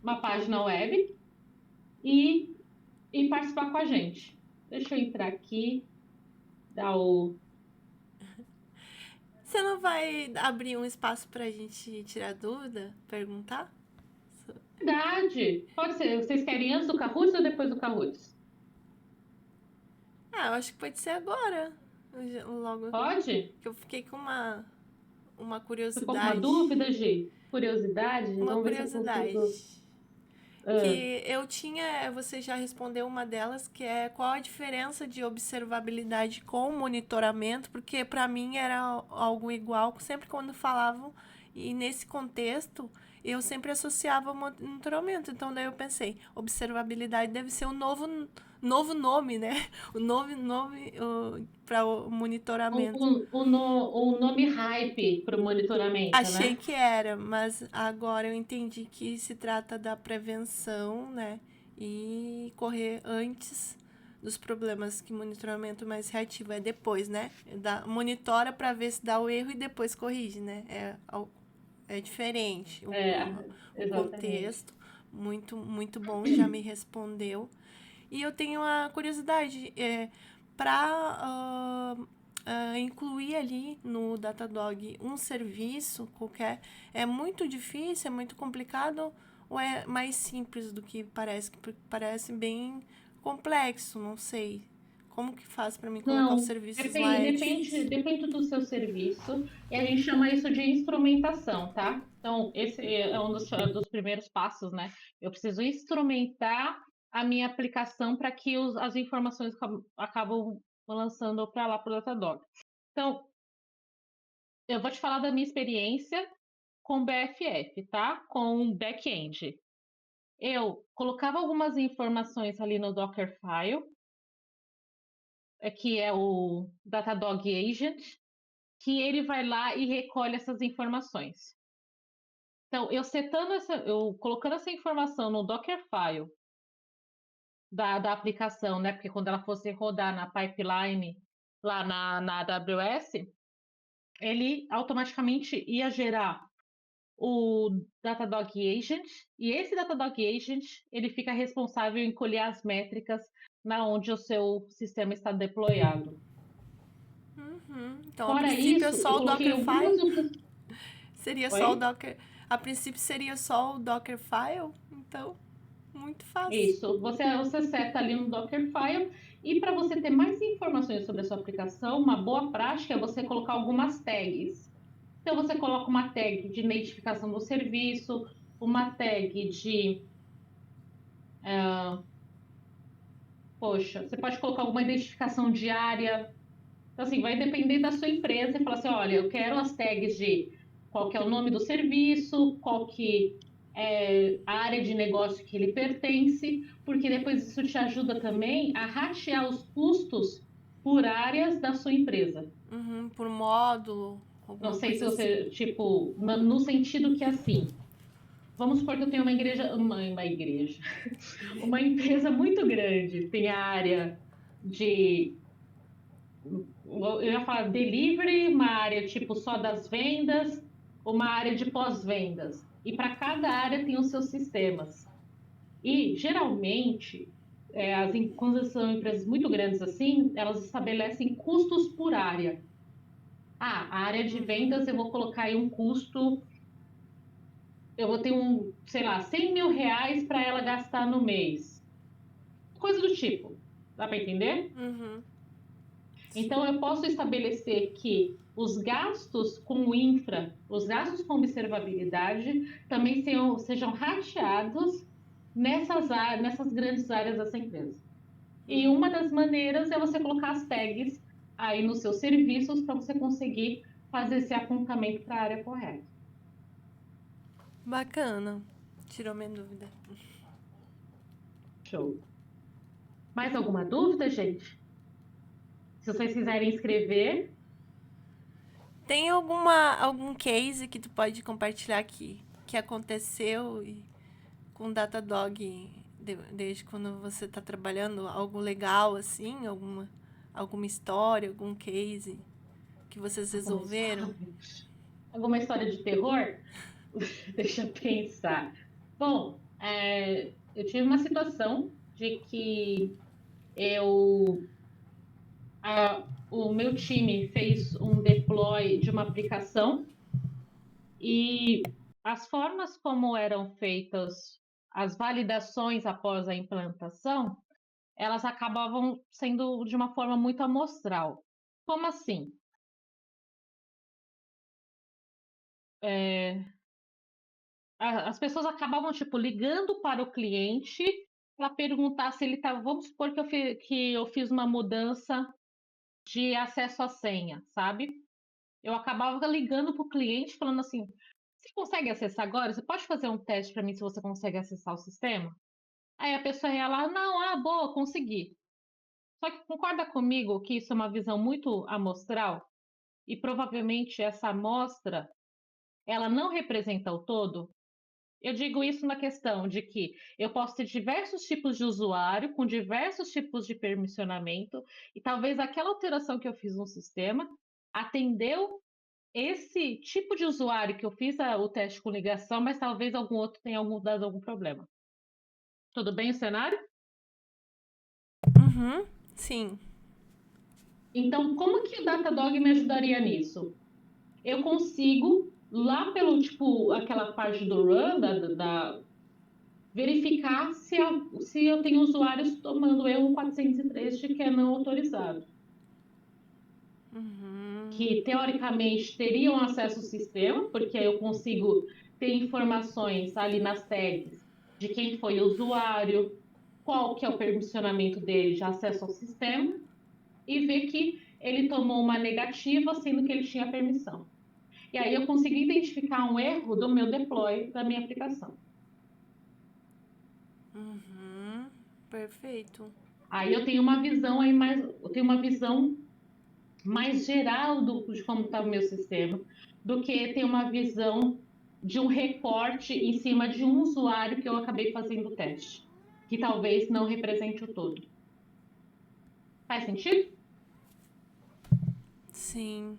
B: uma página web e, participar com a gente. Deixa eu entrar aqui, dar o.
A: Você não vai abrir um espaço pra gente tirar dúvida, perguntar?
B: Verdade! Pode ser. Vocês querem antes do Kahoot ou depois do Kahoot?
A: Eu acho que pode ser agora. Logo
B: Pode?
A: que eu fiquei com uma
B: Ficou com uma
A: curiosidade.
B: dúvida, Gi? Curiosidade?
A: Uma
B: Vamos ver se eu consigo.
A: curiosidade. Que eu tinha, você já respondeu uma delas, que é qual a diferença de observabilidade com monitoramento, porque para mim era algo igual, sempre quando falavam, e nesse contexto eu sempre associava monitoramento, então daí eu pensei, observabilidade deve ser um novo nome, né? O novo nome para o monitoramento.
B: Um nome hype para o monitoramento,
A: Achei
B: né?
A: que era, mas agora eu entendi que se trata da prevenção, né? E correr antes dos problemas, que monitoramento mais reativo é depois, né? Monitora para ver se dá o erro e depois corrige, né? É diferente o
B: Exatamente.
A: contexto. Muito bom, já me respondeu. E eu tenho uma curiosidade, para incluir ali no Datadog um serviço qualquer, é muito difícil, é muito complicado ou é mais simples do que parece? Porque parece bem complexo, não sei Como que faz para mim colocar os
B: Não,
A: serviços lá? É
B: depende,
A: difícil.
B: depende do seu serviço, e a gente chama isso de instrumentação, tá? Então, esse é um dos primeiros passos, né? Eu preciso instrumentar a minha aplicação para que as informações acabam lançando para lá para o Datadog. Então, eu vou te falar da minha experiência com BFF, tá? Com back-end. Eu colocava algumas informações ali no Dockerfile, que é o Datadog Agent, que ele vai lá e recolhe essas informações. Então, eu colocando essa informação no Dockerfile da aplicação, né? Porque quando ela fosse rodar na pipeline lá na AWS, ele automaticamente ia gerar o Datadog Agent, e esse Datadog Agent, ele fica responsável em colher as métricas na onde o seu sistema está deployado.
A: Então, a
B: Fora
A: princípio é
B: isso, eu
A: só o
B: coloquei algumas
A: Dockerfile?
B: outras...
A: Seria só o
B: Oi?
A: Docker. A princípio seria só o Dockerfile? Então, muito fácil.
B: Isso, você seta ali no Dockerfile, e para você ter mais informações sobre a sua aplicação, uma boa prática é você colocar algumas tags. Então, você coloca uma tag de identificação do serviço, uma tag de... você pode colocar alguma identificação de área. Então, assim, vai depender da sua empresa e falar assim, olha, eu quero as tags de qual que é o nome do serviço, qual que é a área de negócio que ele pertence, porque depois isso te ajuda também a ratear os custos por áreas da sua empresa.
A: Por módulo,
B: Não
A: alguma
B: sei se
A: coisa assim.
B: você, tipo, no sentido que assim, vamos supor que eu tenho uma igreja, uma empresa muito grande, tem a área de, eu ia falar delivery, uma área tipo só das vendas, uma área de pós-vendas. E para cada área tem os seus sistemas. E geralmente, quando são empresas muito grandes assim, elas estabelecem custos por área. A área de vendas eu vou colocar aí um custo, eu vou ter sei lá, 100 mil reais para ela gastar no mês. Coisa do tipo. Dá para entender? Então, eu posso estabelecer que os gastos com infra, os gastos com observabilidade, também sejam rateados nessas grandes áreas dessa empresa. E uma das maneiras é você colocar as tags aí nos seus serviços para você conseguir fazer esse apontamento para a área correta.
A: Bacana. Tirou minha dúvida.
B: Show. Mais alguma dúvida, gente? Se vocês quiserem escrever.
A: Tem algum case que tu pode compartilhar que aconteceu com Datadog desde quando você está trabalhando? Algo legal, assim? Alguma história, algum case que vocês resolveram?
B: Alguma história de terror? Deixa eu pensar. Bom, eu tive uma situação de que o meu time fez um deploy de uma aplicação e as formas como eram feitas as validações após a implantação, elas acabavam sendo de uma forma muito amostral. Como assim? As pessoas acabavam, tipo, ligando para o cliente para perguntar se ele estava... Vamos supor que eu fiz uma mudança de acesso à senha, sabe? Eu acabava ligando para o cliente falando assim, você consegue acessar agora? Você pode fazer um teste para mim se você consegue acessar o sistema? Aí a pessoa ia lá, não, boa, consegui. Só que concorda comigo que isso é uma visão muito amostral? E provavelmente essa amostra, ela não representa o todo? Eu digo isso na questão de que eu posso ter diversos tipos de usuário, com diversos tipos de permissionamento, e talvez aquela alteração que eu fiz no sistema atendeu esse tipo de usuário que eu fiz o teste com ligação, mas talvez algum outro tenha dado algum problema. Tudo bem o cenário?
A: Sim.
B: Então, como que o Datadog me ajudaria nisso? Eu consigo, lá pelo, tipo, aquela parte do run, verificar se eu tenho usuários tomando erro 403 de que é não autorizado. Que teoricamente teriam acesso ao sistema, porque eu consigo ter informações ali nas tags de quem foi o usuário, qual que é o permissionamento dele de acesso ao sistema, e ver que ele tomou uma negativa, sendo que ele tinha permissão. E aí eu consegui identificar um erro do meu deploy da minha aplicação.
A: Perfeito.
B: Aí eu tenho uma visão aí mais, eu tenho uma visão mais geral de como está o meu sistema, do que ter uma visão de um recorte em cima de um usuário que eu acabei fazendo o teste, que talvez não represente o todo. Faz sentido?
A: Sim.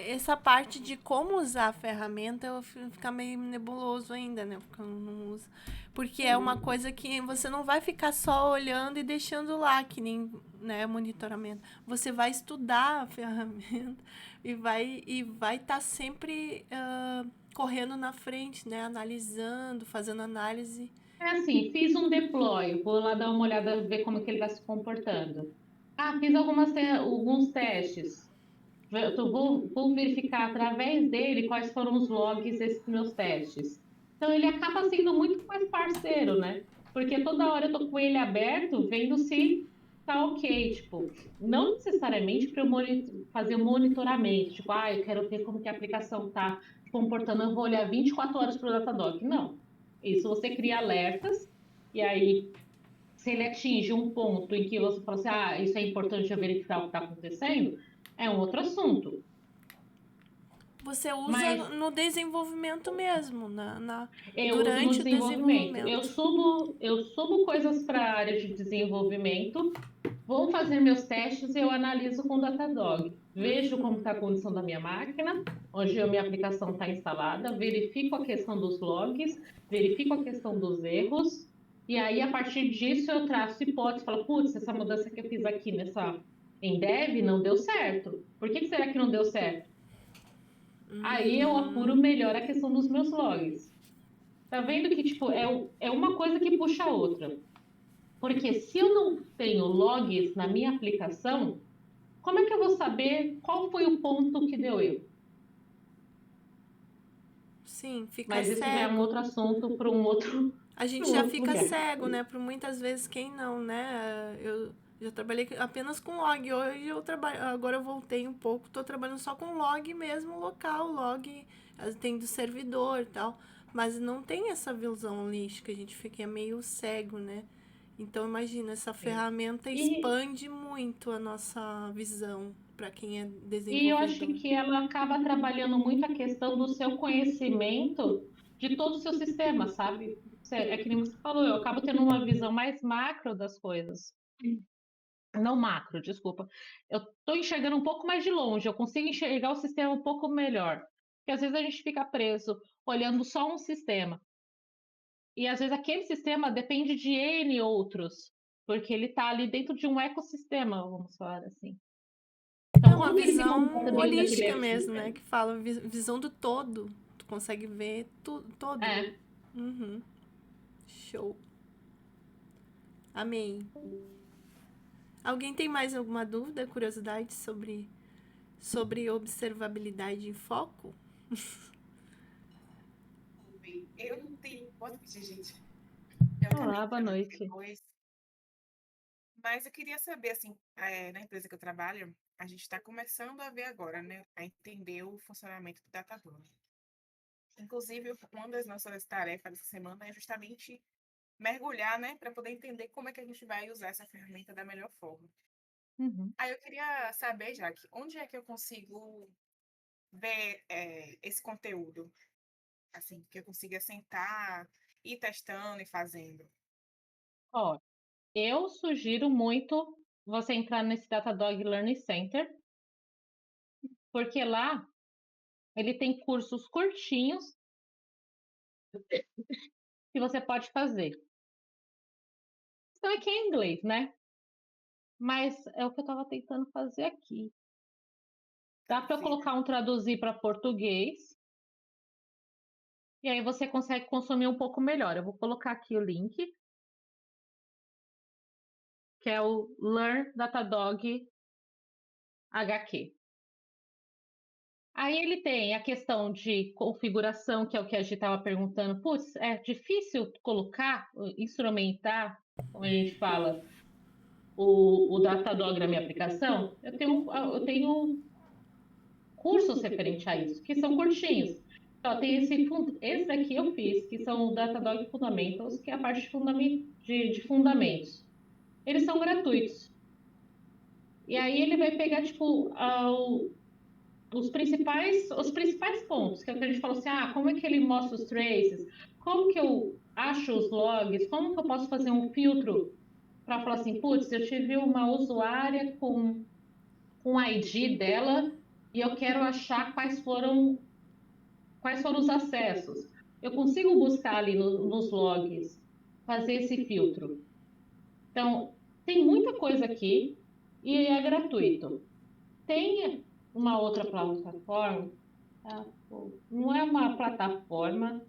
A: Essa parte de como usar a ferramenta eu fica meio nebuloso ainda, né? Porque eu não uso. Porque é uma coisa que você não vai ficar só olhando e deixando lá, que nem, né, monitoramento. Você vai estudar a ferramenta e vai estar sempre correndo na frente, né? Analisando, fazendo análise.
B: É assim, fiz um deploy, vou lá dar uma olhada, ver como que ele está se comportando. Ah, fiz alguns testes. Vou verificar através dele quais foram os logs desses meus testes. Então, ele acaba sendo muito mais parceiro, né? Porque toda hora eu tô com ele aberto, vendo se tá ok. Tipo, não necessariamente para eu fazer um monitoramento. Tipo, eu quero ver como que a aplicação tá se comportando, eu vou olhar 24 horas para o Datadog. Não. Isso você cria alertas, e aí, se ele atinge um ponto em que você fala assim, isso é importante eu verificar o que está acontecendo, é um outro assunto.
A: Você usa
B: Mas
A: no desenvolvimento mesmo,
B: eu uso no
A: durante o
B: desenvolvimento.
A: desenvolvimento.
B: Eu subo coisas para a área de desenvolvimento, vou fazer meus testes e eu analiso com o Datadog. Vejo como está a condição da minha máquina, onde a minha aplicação está instalada, verifico a questão dos logs, verifico a questão dos erros, e aí, a partir disso, eu traço hipóteses, falo, putz, essa mudança que eu fiz aqui em dev não deu certo. Por que será que não deu certo? Aí eu apuro melhor a questão dos meus logs. Tá vendo que, tipo, é uma coisa que puxa a outra. Porque se eu não tenho logs na minha aplicação, como é que eu vou saber qual foi o ponto que deu erro?
A: Sim, fica
B: Mas isso já é um
A: cego.
B: outro assunto para um outro,
A: A gente
B: pra um
A: já
B: outro
A: fica
B: lugar.
A: cego, né? Por muitas vezes quem não, né? Eu já trabalhei apenas com log. Hoje eu trabalho, agora eu voltei um pouco, tô trabalhando só com log mesmo, local, log, tem do servidor e tal. Mas não tem essa visão holística, a gente fica meio cego, né? Então imagina, essa ferramenta
B: E,
A: expande muito a nossa visão para quem é
B: e eu acho
A: desenvolvedor.
B: que ela acaba trabalhando muito a questão do seu conhecimento de todo o seu sistema, sabe? É que nem você falou, eu acabo tendo uma visão mais macro das coisas. Não macro, desculpa. Eu estou enxergando um pouco mais de longe, eu consigo enxergar o sistema um pouco melhor. Porque às vezes a gente fica preso olhando só um sistema. E às vezes aquele sistema depende de N outros, porque ele está ali dentro de um ecossistema, vamos falar assim.
A: É
B: Então,
A: uma
B: como que ele se comporta
A: visão
B: dentro daquele
A: holística mesmo, né?
B: ecossistema?
A: Que fala visão do todo. Tu consegue ver todo.
B: É,
A: Uhum. Show. Amei. Alguém tem mais alguma dúvida, curiosidade sobre observabilidade em foco?
D: Eu não tenho. Boa noite, gente. Eu acabei
B: olá, boa
D: entrando aqui
B: noite.
D: depois, mas eu queria saber, assim, na empresa que eu trabalho, a gente está começando a ver agora, né, a entender o funcionamento do Datadog. Inclusive, uma das nossas tarefas dessa semana é justamente mergulhar, né, para poder entender como é que a gente vai usar essa ferramenta da melhor forma.
B: Uhum.
D: Aí eu queria saber, Jaque, onde é que eu consigo ver esse conteúdo? Assim, que eu consiga sentar, ir testando e fazendo.
B: Ó, eu sugiro muito você entrar nesse Datadog Learning Center, porque lá ele tem cursos curtinhos que você pode fazer. Então aqui é em inglês, né? Mas é o que eu estava tentando fazer aqui. Dá para eu
D: Traduzir, né?
B: colocar um traduzir para português E aí você consegue consumir um pouco melhor. Eu vou colocar aqui o link, que é o Learn Datadog HQ. Aí ele tem a questão de configuração, que é o que a gente estava perguntando. Putz, é difícil colocar, instrumentar, como a gente fala, o Datadog na minha aplicação? Eu tenho cursos referentes a isso, que são curtinhos. Então, tem esse daqui eu fiz, que são o Datadog Fundamentals, que é a parte de fundamentos. Eles são gratuitos. E aí ele vai pegar, tipo, os principais pontos, que é o que a gente falou assim, como é que ele mostra os traces, como que eu acho os logs, como que eu posso fazer um filtro para falar assim, putz, eu tive uma usuária com o ID dela e eu quero achar quais foram os acessos. Eu consigo buscar ali nos logs, fazer esse filtro. Então, tem muita coisa aqui e é gratuito. Tem uma outra plataforma, não é uma plataforma,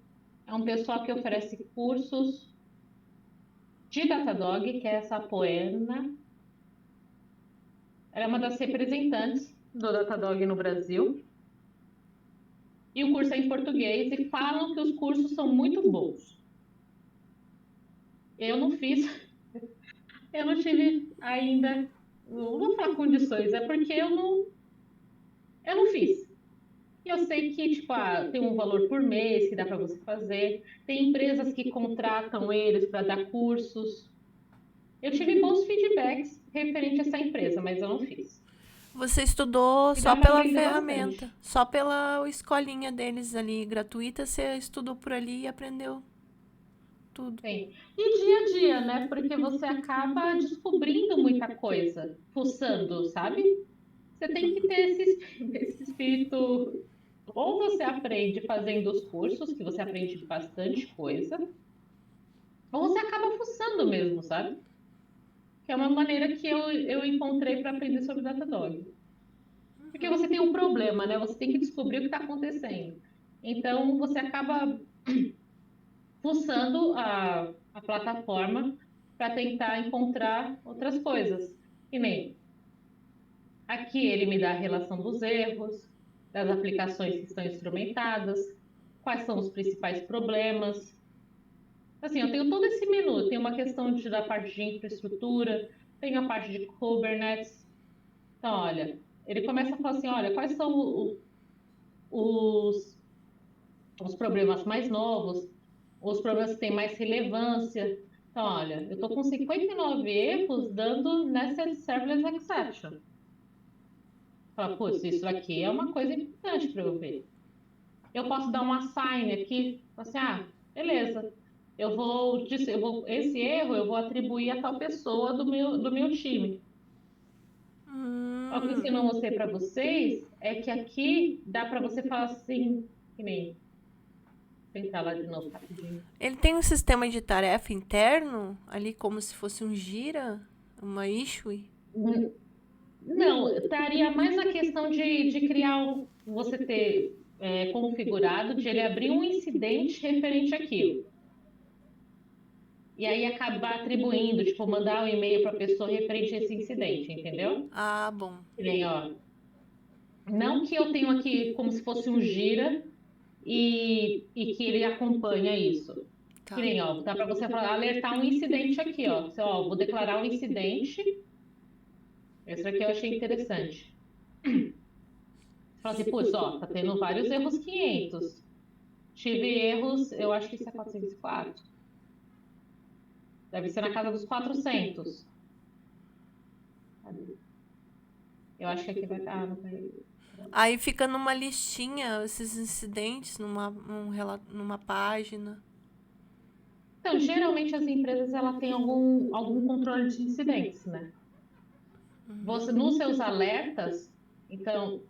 B: é um pessoal que oferece cursos de Datadog, que é essa Poena. Ela é uma das representantes do Datadog no Brasil. E o curso é em português e falam que os cursos são muito bons. Eu não fiz, eu não tive ainda, não vou falar condições, é porque eu não fiz. E eu sei que, tipo, tem um valor por mês que dá para você fazer. Tem empresas que contratam eles para dar cursos. Eu tive bons feedbacks referente a essa empresa, mas eu não fiz.
A: Você estudou
B: E
A: só
B: dá para
A: pela
B: aprender
A: ferramenta,
B: bastante.
A: só pela escolinha deles ali gratuita, você estudou por ali e aprendeu tudo.
B: Tem. E dia a dia, né? Porque você acaba descobrindo muita coisa, fuçando, sabe? Você tem que ter esse espírito. Ou você aprende fazendo os cursos, que você aprende bastante coisa, ou você acaba fuçando mesmo, sabe? Que é uma maneira que eu encontrei para aprender sobre Datadog. Porque você tem um problema, né? Você tem que descobrir o que está acontecendo. Então, você acaba fuçando a plataforma para tentar encontrar outras coisas. Que nem aqui ele me dá a relação dos erros, das aplicações que estão instrumentadas, quais são os principais problemas. Assim, eu tenho todo esse menu, tem uma questão da parte de infraestrutura, tem a parte de Kubernetes. Então, olha, ele começa a falar assim, olha, quais são os, os problemas mais novos, os problemas que têm mais relevância. Então, olha, eu estou com 59 erros dando Nested Serverless Exception. Fala, putz, isso aqui é uma coisa importante para eu ver. Eu posso dar uma sign aqui, assim, beleza. Esse erro eu vou atribuir a tal pessoa do meu time. O que eu não mostrei para vocês é que aqui dá para você falar assim, que nem. Vou entrar lá de novo rapidinho.
A: Ele tem um sistema de tarefa interno, ali como se fosse um gira, uma issue.
B: Não, estaria mais na questão de criar, você ter configurado, de ele abrir um incidente referente àquilo. E aí acabar atribuindo, tipo, mandar um e-mail para a pessoa referente a esse incidente, entendeu?
A: Ah, bom.
B: Que nem, ó. Não que eu tenho aqui como se fosse um gira e que ele acompanha isso.
A: Tá.
B: Que nem, ó, dá para você falar, alertar um incidente aqui, ó. Você, ó, vou declarar um incidente. Esse aqui eu achei interessante. Fala assim, putz, ó, tá tendo vários erros 500. Tive erros, eu acho que isso é 404. Deve ser na casa dos 400. Eu acho que aqui vai estar.
A: Aí fica numa listinha esses incidentes numa página.
B: Então, geralmente as empresas ela têm algum controle de incidentes, né? Você, nos seus alertas, então,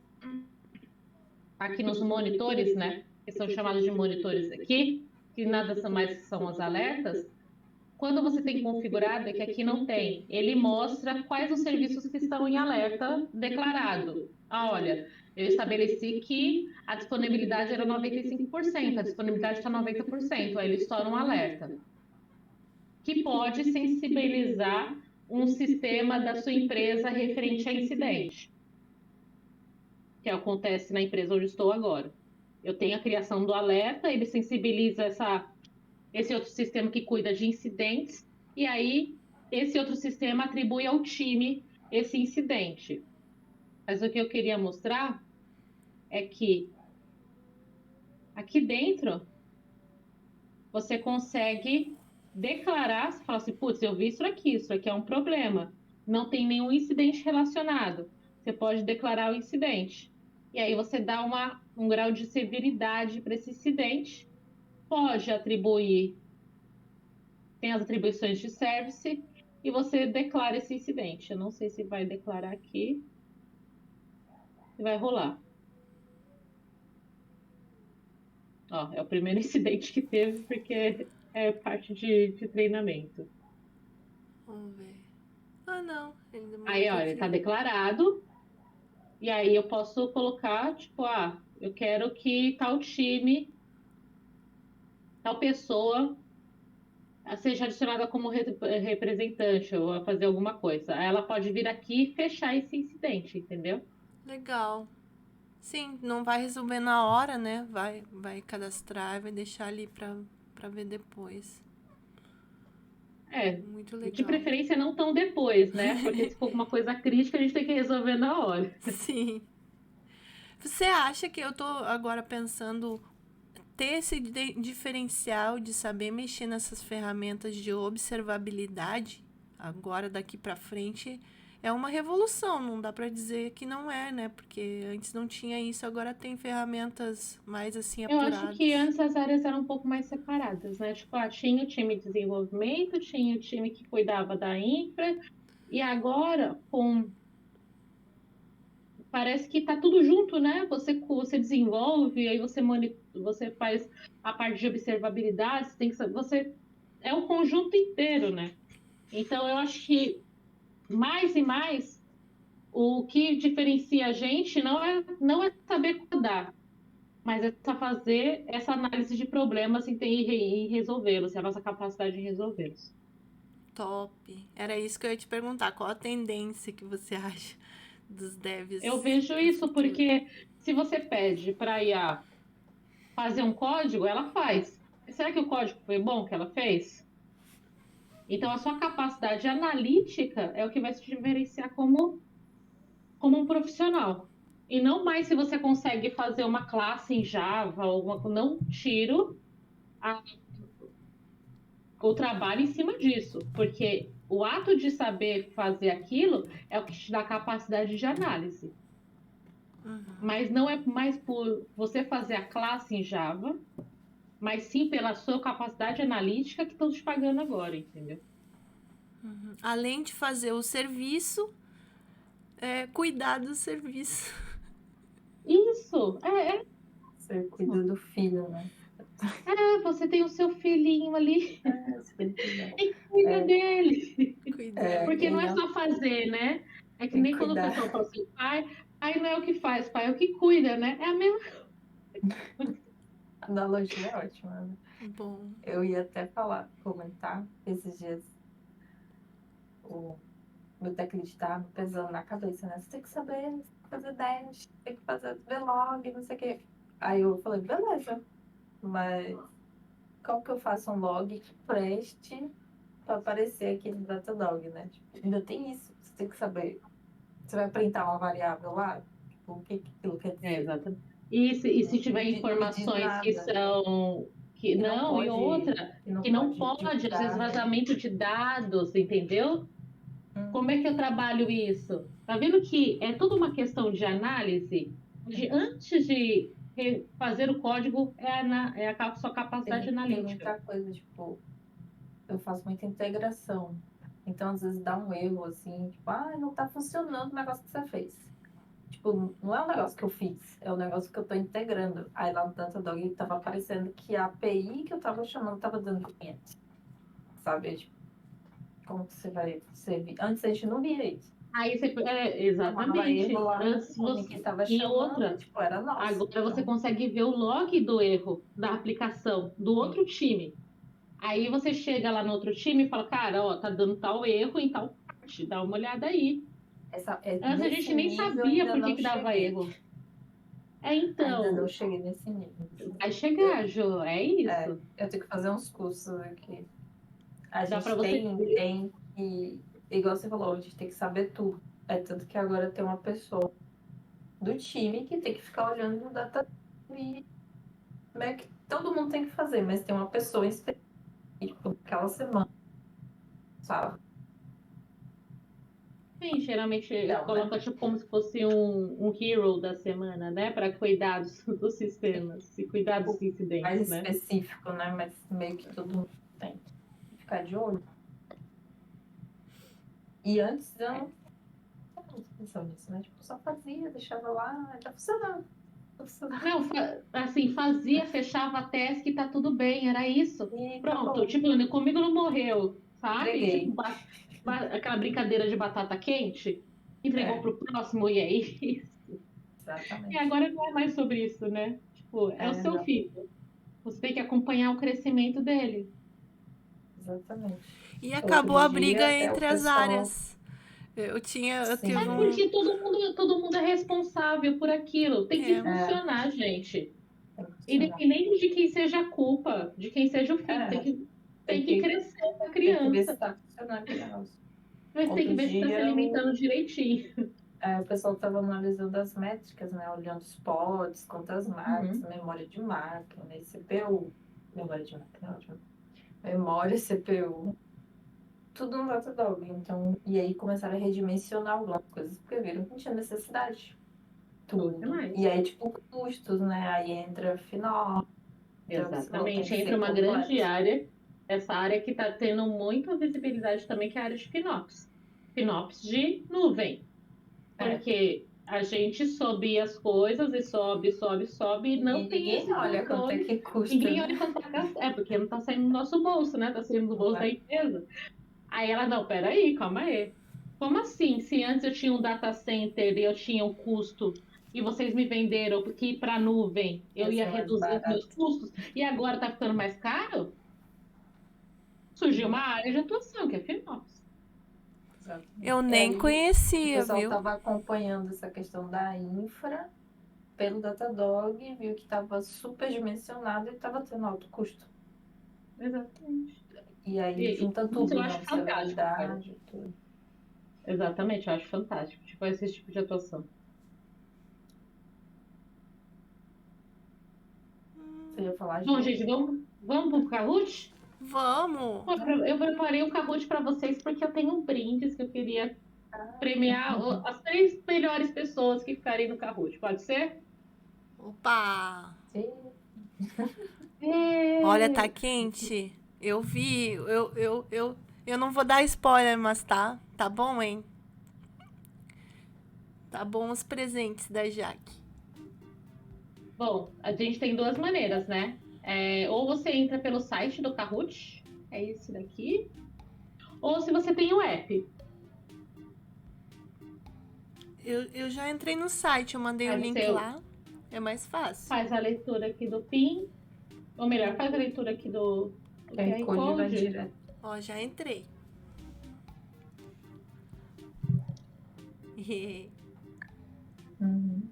B: aqui nos monitores, né? Que são chamados de monitores aqui, que nada são mais que são os alertas. Quando você tem configurado, é que aqui não tem. Ele mostra quais os serviços que estão em alerta declarado. Olha, Eu estabeleci que a disponibilidade era 95%, a disponibilidade está 90%, aí ele estoura um alerta, que pode sensibilizar um sistema da sua empresa referente a incidente, que acontece na empresa onde estou agora. Eu tenho a criação do alerta, ele sensibiliza esse outro sistema que cuida de incidentes, e aí esse outro sistema atribui ao time esse incidente. Mas o que eu queria mostrar é que aqui dentro você consegue declarar, você fala assim, putz, eu vi isso aqui é um problema. Não tem nenhum incidente relacionado. Você pode declarar o incidente. E aí você dá um grau de severidade para esse incidente, pode atribuir, tem as atribuições de service, e você declara esse incidente. Eu não sei se vai declarar aqui, se vai rolar. Ó, é o primeiro incidente que teve, porque é parte de treinamento.
A: Vamos ver. Ah, não. Ele demorou
B: Aí,
A: um
B: olha, está
A: pouquinho.
B: declarado, e aí eu posso colocar, tipo, eu quero que tal time, tal pessoa seja adicionada como representante ou a fazer alguma coisa. Aí ela pode vir aqui e fechar esse incidente, entendeu?
A: Legal. Sim, não vai resolver na hora, né? Vai cadastrar e vai deixar ali pra ver depois.
B: É,
A: Muito
B: de
A: legal.
B: preferência não tão depois, né? Porque se for uma coisa crítica, a gente tem que resolver na hora.
A: Sim. Você acha que eu tô agora pensando ter esse diferencial de saber mexer nessas ferramentas de observabilidade agora daqui pra frente é uma revolução, não dá pra dizer que não é, né? Porque antes não tinha isso, agora tem ferramentas mais assim
B: Eu acho que
A: apuradas.
B: antes as áreas eram um pouco mais separadas, né? Tipo, tinha o time de desenvolvimento, tinha o time que cuidava da infra, e agora, parece que tá tudo junto, né? Você desenvolve, aí você faz a parte de observabilidade, você é o conjunto inteiro, né? Então, eu acho que mais e mais o que diferencia a gente não é saber codar, mas é fazer essa análise de problemas e resolvê-los, e a nossa capacidade de resolvê-los.
A: Top. Era isso que eu ia te perguntar. Qual a tendência que você acha dos
B: Eu
A: devs
B: vejo
A: pro
B: isso
A: futuro?
B: porque se você pede para a IA fazer um código, ela faz. Será que o código foi bom que ela fez? Então, a sua capacidade analítica é o que vai te diferenciar como um profissional. E não mais se você consegue fazer uma classe em Java, não tiro a- o trabalho em cima disso, porque o ato de saber fazer aquilo é o que te dá capacidade de análise. Mas não é mais por você fazer a classe em Java, mas sim pela sua capacidade analítica que estão te pagando agora, entendeu?
A: Além de fazer o serviço, cuidar do serviço.
B: Isso,
E: Você cuida do filho, né?
B: você tem o seu filhinho ali
E: Você cuida.
B: e cuida
E: É.
B: dele.
A: Cuidar.
B: Porque não é
E: e
B: só fazer, né? É que
E: tem que
B: nem quando o
E: cuidar.
B: pessoal fala assim, pai não é o que faz, pai é o que cuida, né? É a mesma.
E: A analogia é ótima, né?
A: Bom.
E: Eu ia até comentar esses dias o meu teclist estava me pesando na cabeça, né? Você tem que saber fazer dash, tem que fazer vlog, não sei o quê. Aí eu falei, beleza, mas como que eu faço um log que preste para aparecer aqui no Datadog, né? Tipo, ainda tem isso, você tem que saber. Você vai printar uma variável lá? Tipo, o que aquilo quer dizer?
B: Exatamente. E se tiver
E: Não diz
B: informações que
E: nada.
B: são que
E: E não
B: não, e
E: pode,
B: outra,
E: e não
B: que não
E: pode
B: pode, às vezes,
E: divulgar, né?
B: vazamento de dados, entendeu? Como é que eu trabalho isso? Tá vendo que é toda uma questão de análise? Antes de fazer o código, é a sua capacidade
E: Tem
B: analítica.
E: muita coisa, tipo, eu faço muita integração. Então, às vezes dá um erro, assim, tipo, não tá funcionando o negócio que você fez. Tipo, não é um negócio que eu fiz, é um negócio que eu tô integrando. Aí lá no Datadog tava aparecendo que a API que eu tava chamando tava dando cliente. Sabe? Tipo, como que você vai servir? Antes a gente não via isso.
B: Aí você.
E: Tomava
B: Exatamente.
E: erro lá,
B: Antes
E: ninguém tava
B: E
E: chamando,
B: outra,
E: tipo, era nosso.
B: agora você
E: Então,
B: consegue ver o log do erro da aplicação do outro time. Aí você chega lá no outro time e fala, cara, ó, tá dando tal erro em tal parte, dá uma olhada aí. Antes a
E: nesse
B: gente nem
E: nível
B: sabia
E: ainda
B: por que
E: não
B: que dava
E: cheguei.
B: erro.
E: Ainda não
B: Então,
E: cheguei nesse nível.
B: vai chegar, Jo, é isso.
E: Eu tenho que fazer uns cursos aqui. A
B: Dá pra
E: gente
B: você ver.
E: tem que, igual você falou, a gente tem que saber tudo. É tanto que agora tem uma pessoa do time que tem que ficar olhando no data e como é que todo mundo tem que fazer, mas tem uma pessoa específica naquela semana, sabe?
B: Sim, geralmente
E: Então,
B: coloca tipo como se fosse um hero da semana, né? Para cuidar dos sistemas e cuidar dos
E: mais
B: incidentes, né?
E: específico, né? Mas meio que todo mundo tem que ficar de olho. E antes eu não tinha muita atenção nisso, né? Tipo, só fazia, deixava lá, tá funcionando. Tá funcionando.
B: Não, assim, fazia, fechava a task, tá tudo bem, era isso.
E: E
B: Pronto,
E: acabou.
B: tipo, comigo não morreu, sabe?
E: Entreguei.
B: Tipo, aquela brincadeira de batata quente, entregou
E: É.
B: pro próximo e é isso. E
E: Exatamente.
B: agora não é mais sobre isso, né? Tipo, é o seu
E: Não,
B: filho. Você tem que acompanhar o crescimento dele.
E: exatamente.
A: E
E: Hoje
A: acabou
E: em
A: a
E: dia,
A: briga
E: é o
A: entre as
E: pessoal.
A: áreas. Eu
E: Sim.
A: tive um.
B: Porque todo mundo é responsável por aquilo. Tem que
A: É,
B: funcionar, gente.
E: Tem que funcionar.
B: Independente de quem seja a culpa, de quem seja o filho,
E: É,
B: tem que crescer a
E: tem que ver se
B: criança.
E: está funcionando aquele negócio.
B: Mas tem que
E: Outro
B: ver se está se
E: dia,
B: alimentando direitinho.
E: o pessoal estava analisando as métricas, né? Olhando os pods, quantas marcas,
B: Uhum.
E: memória de máquina, né? CPU, memória de máquina, ótimo. Memória, CPU, tudo no Datadog. Então, e aí começaram a redimensionar algumas coisas, porque viram que não tinha necessidade. Tudo.
B: Demais.
E: E aí, tipo, custos, né? Aí entra final. Então, você falou, tem
B: Exatamente.
E: que
B: Entra
E: ser
B: uma grande
E: completo.
B: área, essa área que está tendo muita visibilidade também, que é a área de FinOps. FinOps de nuvem.
E: É.
B: Porque a gente sobe as coisas e sobe, e não
E: E
B: tem
E: ninguém
B: esse
E: olha quanto é
B: controle.
E: que custa,
B: Ninguém
E: né?
B: olha quanto está gastando. É, porque não está saindo do nosso bolso, né? Está saindo do bolso da empresa. Aí ela, não, peraí, calma aí. Como assim? Se antes eu tinha um data center e eu tinha um custo e vocês me venderam que ir para a nuvem eu
E: Ia
B: ia
E: ser mais
B: reduzir os meus
E: barato.
B: custos e agora está ficando mais caro? Surgiu uma área de atuação, que é FinOps.
E: Exatamente.
A: eu
E: E
A: nem
E: aí, o
A: conhecia,
E: pessoal
A: viu?
E: estava acompanhando essa questão da infra pelo Datadog, viu que estava superdimensionado e estava tendo alto custo.
B: Exatamente.
E: E aí
B: E
E: junta
B: isso eu
E: tudo, né?
B: acho fantástico, cara.
E: Observabilidade, tudo.
B: Exatamente, eu acho fantástico. Tipo, esse tipo de atuação.
E: Você ia falar,
B: Bom,
E: Ju?
B: gente, vamos pro Kahoot?
A: Vamos!
B: Eu preparei o Kahoot para vocês porque eu tenho brindes que eu queria
E: Ah,
B: premiar as 3 melhores pessoas que ficarem no Kahoot. Pode ser?
A: Opa!
E: sim.
A: Olha, tá quente. Eu vi, eu não vou dar spoiler, mas tá bom, hein? Tá bom os presentes da Jaque.
B: Bom, a gente tem 2 maneiras, né? Ou você entra pelo site do Kahoot, é esse daqui. Ou se você tem o app.
A: Eu já entrei no site, eu mandei o
B: Aí
A: link
B: você
A: lá. É mais fácil.
B: faz a leitura aqui do PIN. Ou melhor, faz a leitura aqui do
E: O
B: QR
E: Code vai
B: Code.
E: direto.
A: Ó, já entrei.
E: Uhum.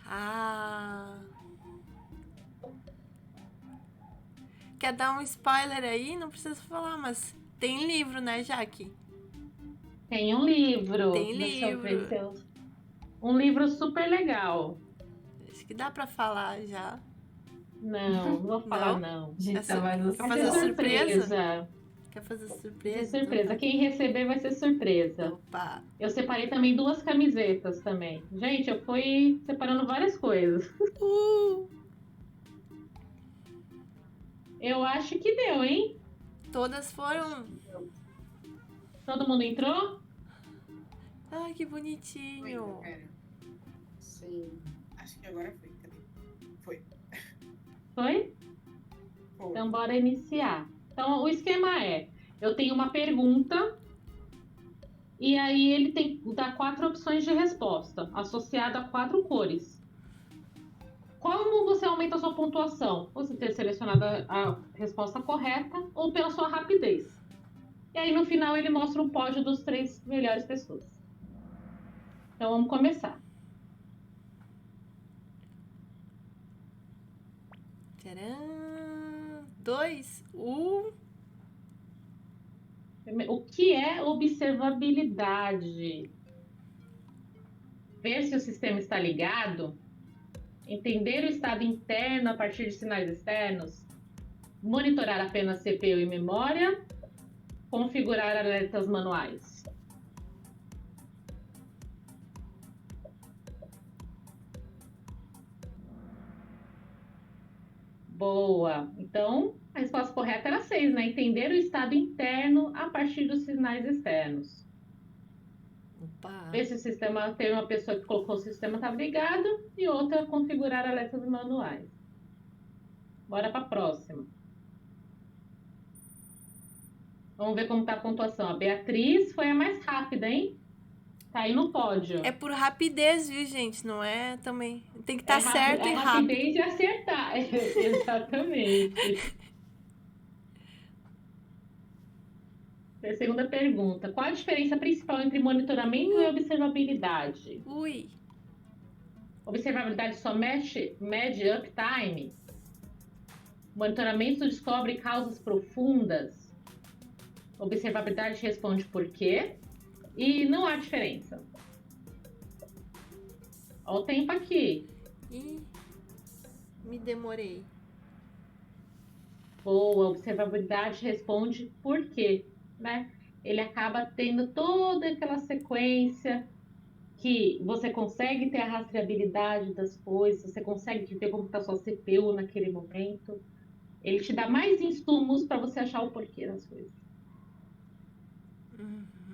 A: Ah. Quer dar um spoiler aí? Não precisa falar, mas tem livro, né, Jaque?
B: Tem um livro.
A: Tem
B: Deixa eu ver
A: livro.
B: se eu... Um livro super legal.
A: Acho que dá pra falar já.
B: Não vou falar
A: Não?
B: não.
E: A gente
A: Essa-
E: tá mais
A: Quer
B: Vai
A: fazer
B: ser
E: ansioso.
B: surpresa.
A: Quer fazer
B: Vai ser
A: surpresa?
B: surpresa.
A: Então
B: Quem receber vai ser surpresa.
A: Opa.
B: Eu separei também 2 camisetas também. Gente, eu fui separando várias coisas. Eu acho que deu, hein?
A: Todas foram.
B: Todo mundo entrou?
A: Ai, que
D: Foi,
A: bonitinho.
D: pera.
C: Sim.
D: Acho que agora foi. Cadê? Foi.
B: Foi?
D: Foi.
B: Então, bora iniciar. Então, o esquema é: eu tenho uma pergunta, e aí ele dá 4 opções de resposta, associada a 4 cores. Como você aumenta a sua pontuação? Você ter selecionado a resposta correta ou pela sua rapidez. E aí, no final, ele mostra o pódio dos 3 melhores pessoas. Então, vamos começar.
A: Tcharam! 2,
B: O que é observabilidade? Ver se o sistema está ligado, entender o estado interno a partir de sinais externos, monitorar apenas CPU e memória, configurar alertas manuais. Boa! Então, a resposta correta era 6, né? Entender o estado interno a partir dos sinais externos.
A: Opa!
B: Ver se o sistema tem uma pessoa que colocou o sistema estava ligado e outra configurar alertas manuais. Bora para a próxima. Vamos ver como está a pontuação. A Beatriz foi a mais rápida, hein? Tá aí no pódio.
A: É por rapidez, viu, gente? Não é também. Tem que estar certo e rápido.
B: Rapidez de acertar. Exatamente. A segunda pergunta. Qual a diferença principal entre monitoramento e observabilidade?
A: Ui.
B: Observabilidade só mede uptime. Monitoramento descobre causas profundas. Observabilidade responde por quê. E não há diferença. Olha o tempo aqui.
A: Ih, me demorei.
B: Boa, observabilidade responde por quê, né? Ele acaba tendo toda aquela sequência que você consegue ter a rastreabilidade das coisas, você consegue ver como está sua CPU naquele momento. Ele te dá mais insumos para você achar o porquê das coisas.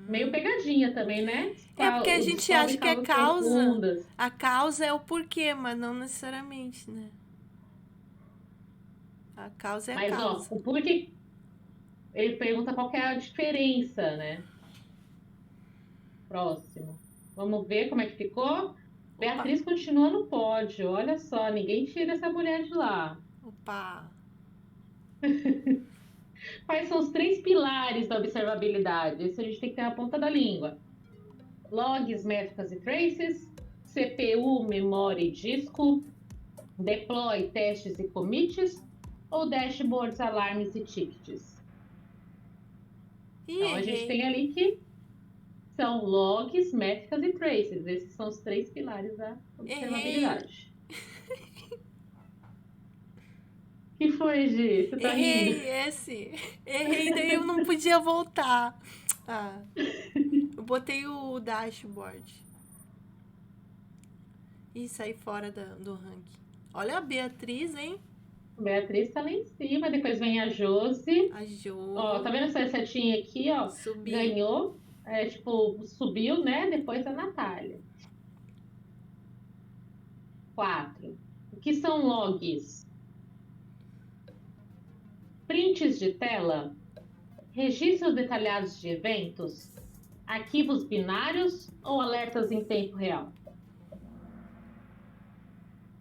B: Meio pegadinha também, né?
A: É porque a gente acha que é causa.
B: Profundas.
A: A causa é o porquê, mas não necessariamente, né? A causa é a
B: Mas,
A: causa.
B: ó, o porquê. Ele pergunta qual que é a diferença, né? Próximo. Vamos ver como é que ficou. Beatriz continua no pódio. Olha só, ninguém tira essa mulher de lá.
A: Opa!
B: Quais são os 3 pilares da observabilidade? Isso a gente tem que ter na ponta da língua. Logs, métricas e traces, CPU, memória e disco, deploy, testes e commits, ou dashboards, alarmes e tickets? Então, a gente tem ali que são logs, métricas e traces. Esses são os 3 pilares da observabilidade. O que foi, Gi? Você tá rindo?
A: Errei, daí eu não podia voltar. Ah, eu botei o dashboard. E saí fora do ranking. Olha a Beatriz, hein?
B: Beatriz tá lá em cima, depois vem a Josi.
A: A Jo.
B: Ó, tá vendo essa setinha aqui, ó?
A: Subiu.
B: Ganhou, subiu, né? Depois a Natália. 4. O que são logs? Prints de tela, registros detalhados de eventos, arquivos binários ou alertas em tempo real?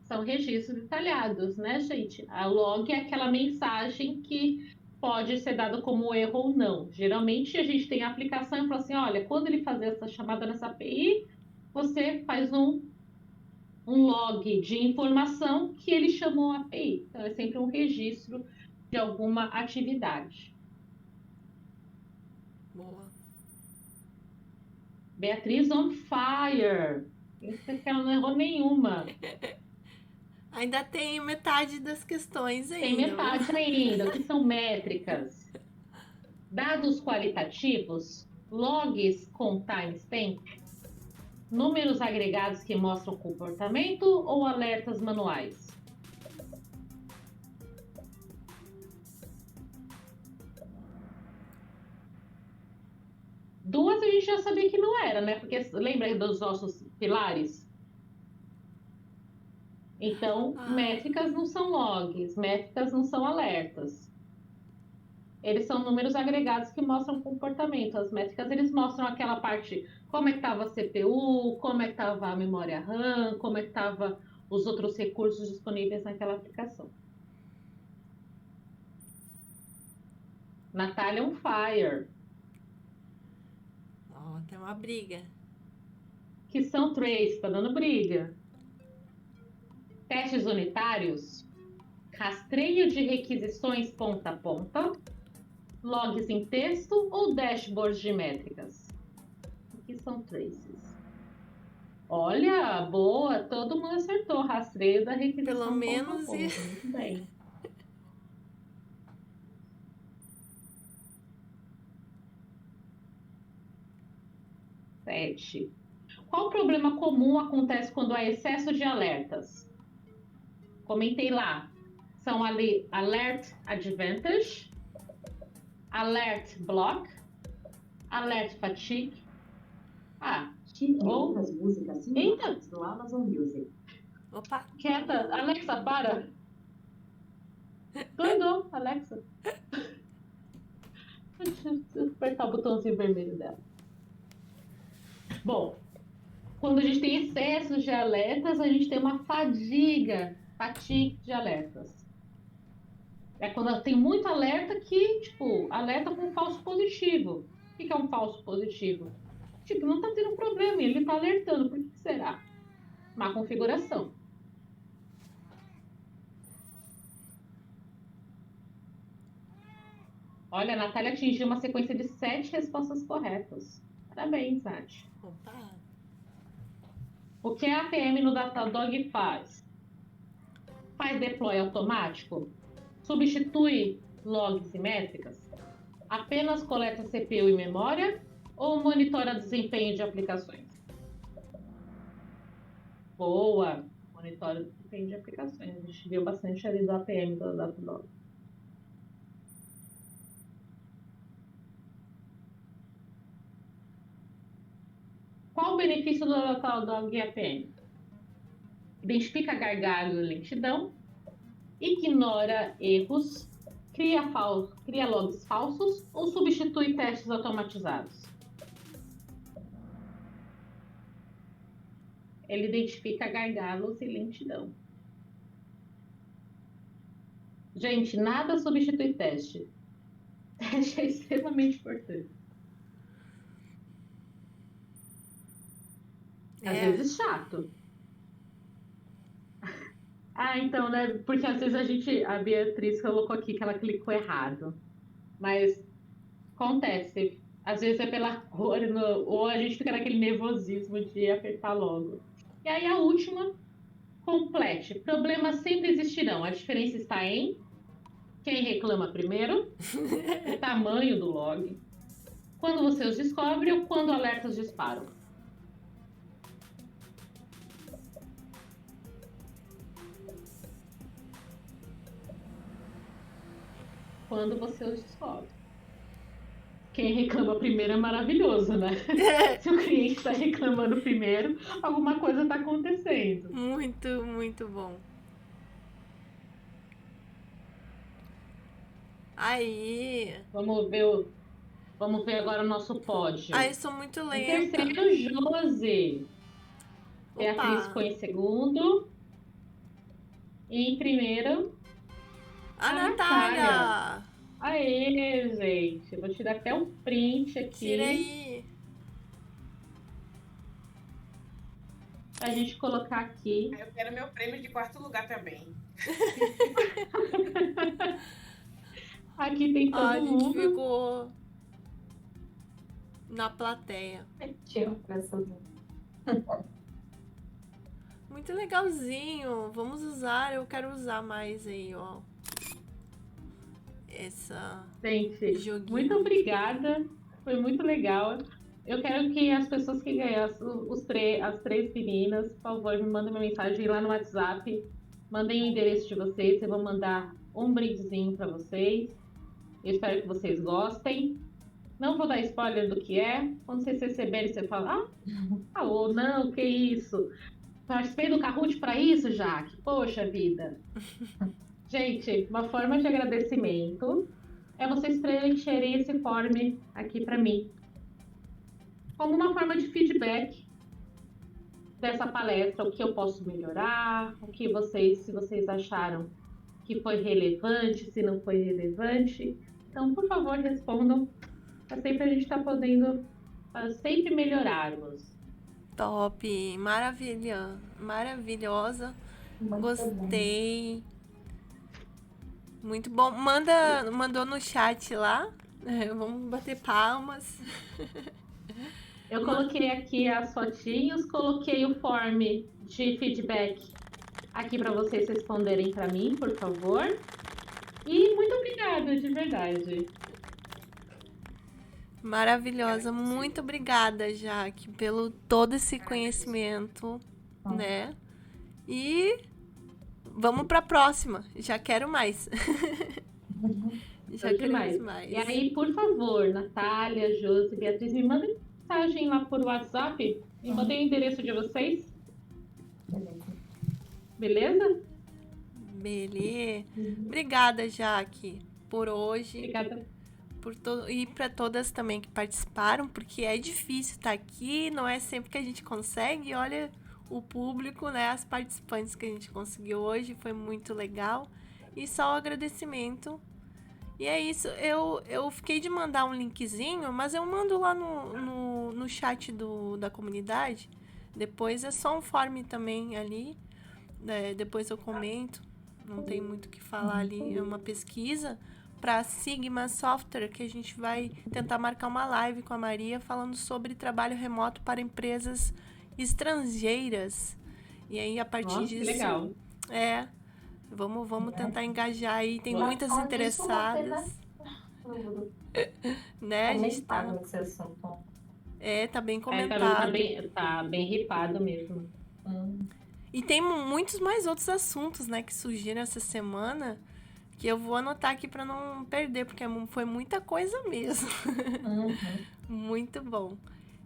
B: São registros detalhados, né, gente? A log é aquela mensagem que pode ser dada como erro ou não. Geralmente a gente tem a aplicação e fala assim, olha, quando ele fazer essa chamada nessa API, você faz um log de informação que ele chamou a API. Então é sempre um registro de alguma atividade.
A: Boa.
B: Beatriz on fire. Isso que ela não errou nenhuma.
A: Ainda tem metade das questões ainda.
B: Tem metade ainda, que são métricas. Dados qualitativos, logs com timestamp, números agregados que mostram comportamento ou alertas manuais? que não era, né? Porque lembra dos nossos pilares? Então, métricas não são logs, métricas não são alertas. Eles são números agregados que mostram comportamento. As métricas, eles mostram aquela parte, como é que estava a CPU, como é que estava a memória RAM, como é que estava os outros recursos disponíveis naquela aplicação. Natália on fire.
A: Ó, tem uma briga.
B: Que são trace, tá dando briga. Testes unitários, rastreio de requisições ponta a ponta, logs em texto ou dashboards de métricas? O que são traces? Olha, boa, todo mundo acertou. Rastreio da requisição
A: Pelo
B: ponta a
A: menos
B: ponta.
A: isso.
B: Muito bem. Sete. Qual problema comum acontece quando há excesso de alertas? Comentei lá. São ali alert advantage, alert block, alert fatigue. Ou
F: as músicas simuladas do Amazon Music.
A: Opa,
B: quieta, Alexa, para. Doidou, Alexa. Deixa eu apertar o botãozinho vermelho dela. Bom, quando a gente tem excessos de alertas, a gente tem uma fatigue de alertas. É quando tem muito alerta que, tipo, alerta com falso positivo. O que é um falso positivo? Tipo, não tá tendo problema, ele tá alertando. Por que será? Má configuração. Olha, a Natália atingiu uma sequência de 7 respostas corretas. Parabéns, Nath.
A: opa.
B: O que a APM no Datadog faz? Faz deploy automático? Substitui logs e métricas? Apenas coleta CPU e memória? Ou monitora desempenho de aplicações? Boa! Monitora desempenho de aplicações. A gente viu bastante ali do APM do Datadog. Qual o benefício do Datadog APM? Identifica gargalo e lentidão, ignora erros, cria logs falsos ou substitui testes automatizados? Ele identifica gargalos e lentidão. Gente, nada substitui teste. Teste é extremamente importante. Às vezes chato. Então, né? Porque às vezes a Beatriz colocou aqui que ela clicou errado. Mas acontece. Às vezes é pela cor, ou a gente fica naquele nervosismo de apertar logo. E aí a última, complete. Problemas sempre existirão. A diferença está em quem reclama primeiro, o tamanho do log, quando você os descobre ou quando alertas disparam. Quando você os descobre. Quem reclama primeiro é maravilhoso, né? Se o cliente está reclamando primeiro, alguma coisa está acontecendo.
A: Muito, muito bom. Aí.
B: Vamos ver agora o nosso pódio.
A: Ai, sou muito
B: Em
A: lenta.
B: terceiro, Josi. Beatriz
A: Opa.
B: ficou em segundo. E em primeiro,
A: A
B: a
A: Natália.
B: Aê, gente. Vou tirar até um print aqui.
A: Tira aí.
B: Pra gente colocar aqui.
D: Eu quero meu prêmio de quarto lugar também.
B: Aqui tem todo
A: A gente
B: mundo.
A: ficou na plateia.
E: Tinha pra subir.
A: Muito legalzinho. Vamos usar. Eu quero usar mais aí, ó. Essa
B: Gente,
A: joguinho.
B: muito obrigada. Foi muito legal. Eu quero que as pessoas que ganharam, as 3 meninas, por favor, me mandem uma mensagem lá no WhatsApp. Mandem o endereço de vocês. Eu vou mandar um brindezinho para vocês. Eu espero que vocês gostem. Não vou dar spoiler do que é. Quando vocês receberem, você fala, ou não, que isso? Participei do Kahoot para isso, Jaque. Poxa vida. Gente, uma forma de agradecimento é vocês preencherem esse form aqui para mim, como uma forma de feedback dessa palestra, o que eu posso melhorar, o que vocês, se vocês acharam que foi relevante, se não foi relevante. Então, por favor, respondam. Para sempre a gente está podendo sempre melhorarmos.
A: Top, maravilhosa.
E: Muito
A: Gostei. Muito bom. Mandou no chat lá. Vamos bater palmas.
B: Eu coloquei aqui as fotinhos, coloquei o form de feedback aqui para vocês responderem para mim, por favor. E muito obrigada, de verdade.
A: Maravilhosa. Muito obrigada, Jaque, pelo todo esse conhecimento, né? E vamos para a próxima. Já quero mais. Já queremos mais.
B: E aí, por favor, Natália, Josi, Beatriz, me mandem mensagem lá por WhatsApp. Me mandem o endereço de vocês. Beleza?
A: Beleza. Obrigada, Jaque, por hoje.
B: Obrigada.
A: E para todas também que participaram, porque é difícil estar aqui, não é sempre que a gente consegue. Olha o público, né? As participantes que a gente conseguiu hoje, foi muito legal. E só o agradecimento. E é isso, eu fiquei de mandar um linkzinho, mas eu mando lá no chat da comunidade. Depois é só um form também ali. Depois eu comento. Não tem muito o que falar ali. É uma pesquisa para Sigma Software, que a gente vai tentar marcar uma live com a Maria falando sobre trabalho remoto para empresas estrangeiras. E aí, a partir disso...
B: Que legal.
A: Vamos tentar engajar aí. Tem muitas interessadas. Né? A gente tá...
E: esse assunto.
A: Tá bem comentado.
B: Tá bem ripado mesmo.
A: E tem muitos mais outros assuntos, né, que surgiram essa semana, que eu vou anotar aqui para não perder, porque foi muita coisa mesmo. Muito bom.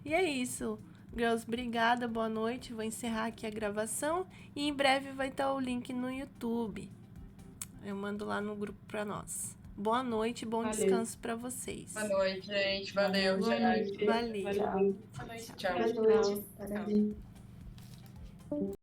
A: E é isso. Girls, obrigada, boa noite. Vou encerrar aqui a gravação e em breve vai estar o link no YouTube. Eu mando lá no grupo para nós. Boa noite, bom descanso para vocês.
C: Boa noite, gente. Valeu,
B: Boa
C: gente.
B: noite.
A: Valeu.
C: Tchau.
D: Boa noite.
E: Tchau.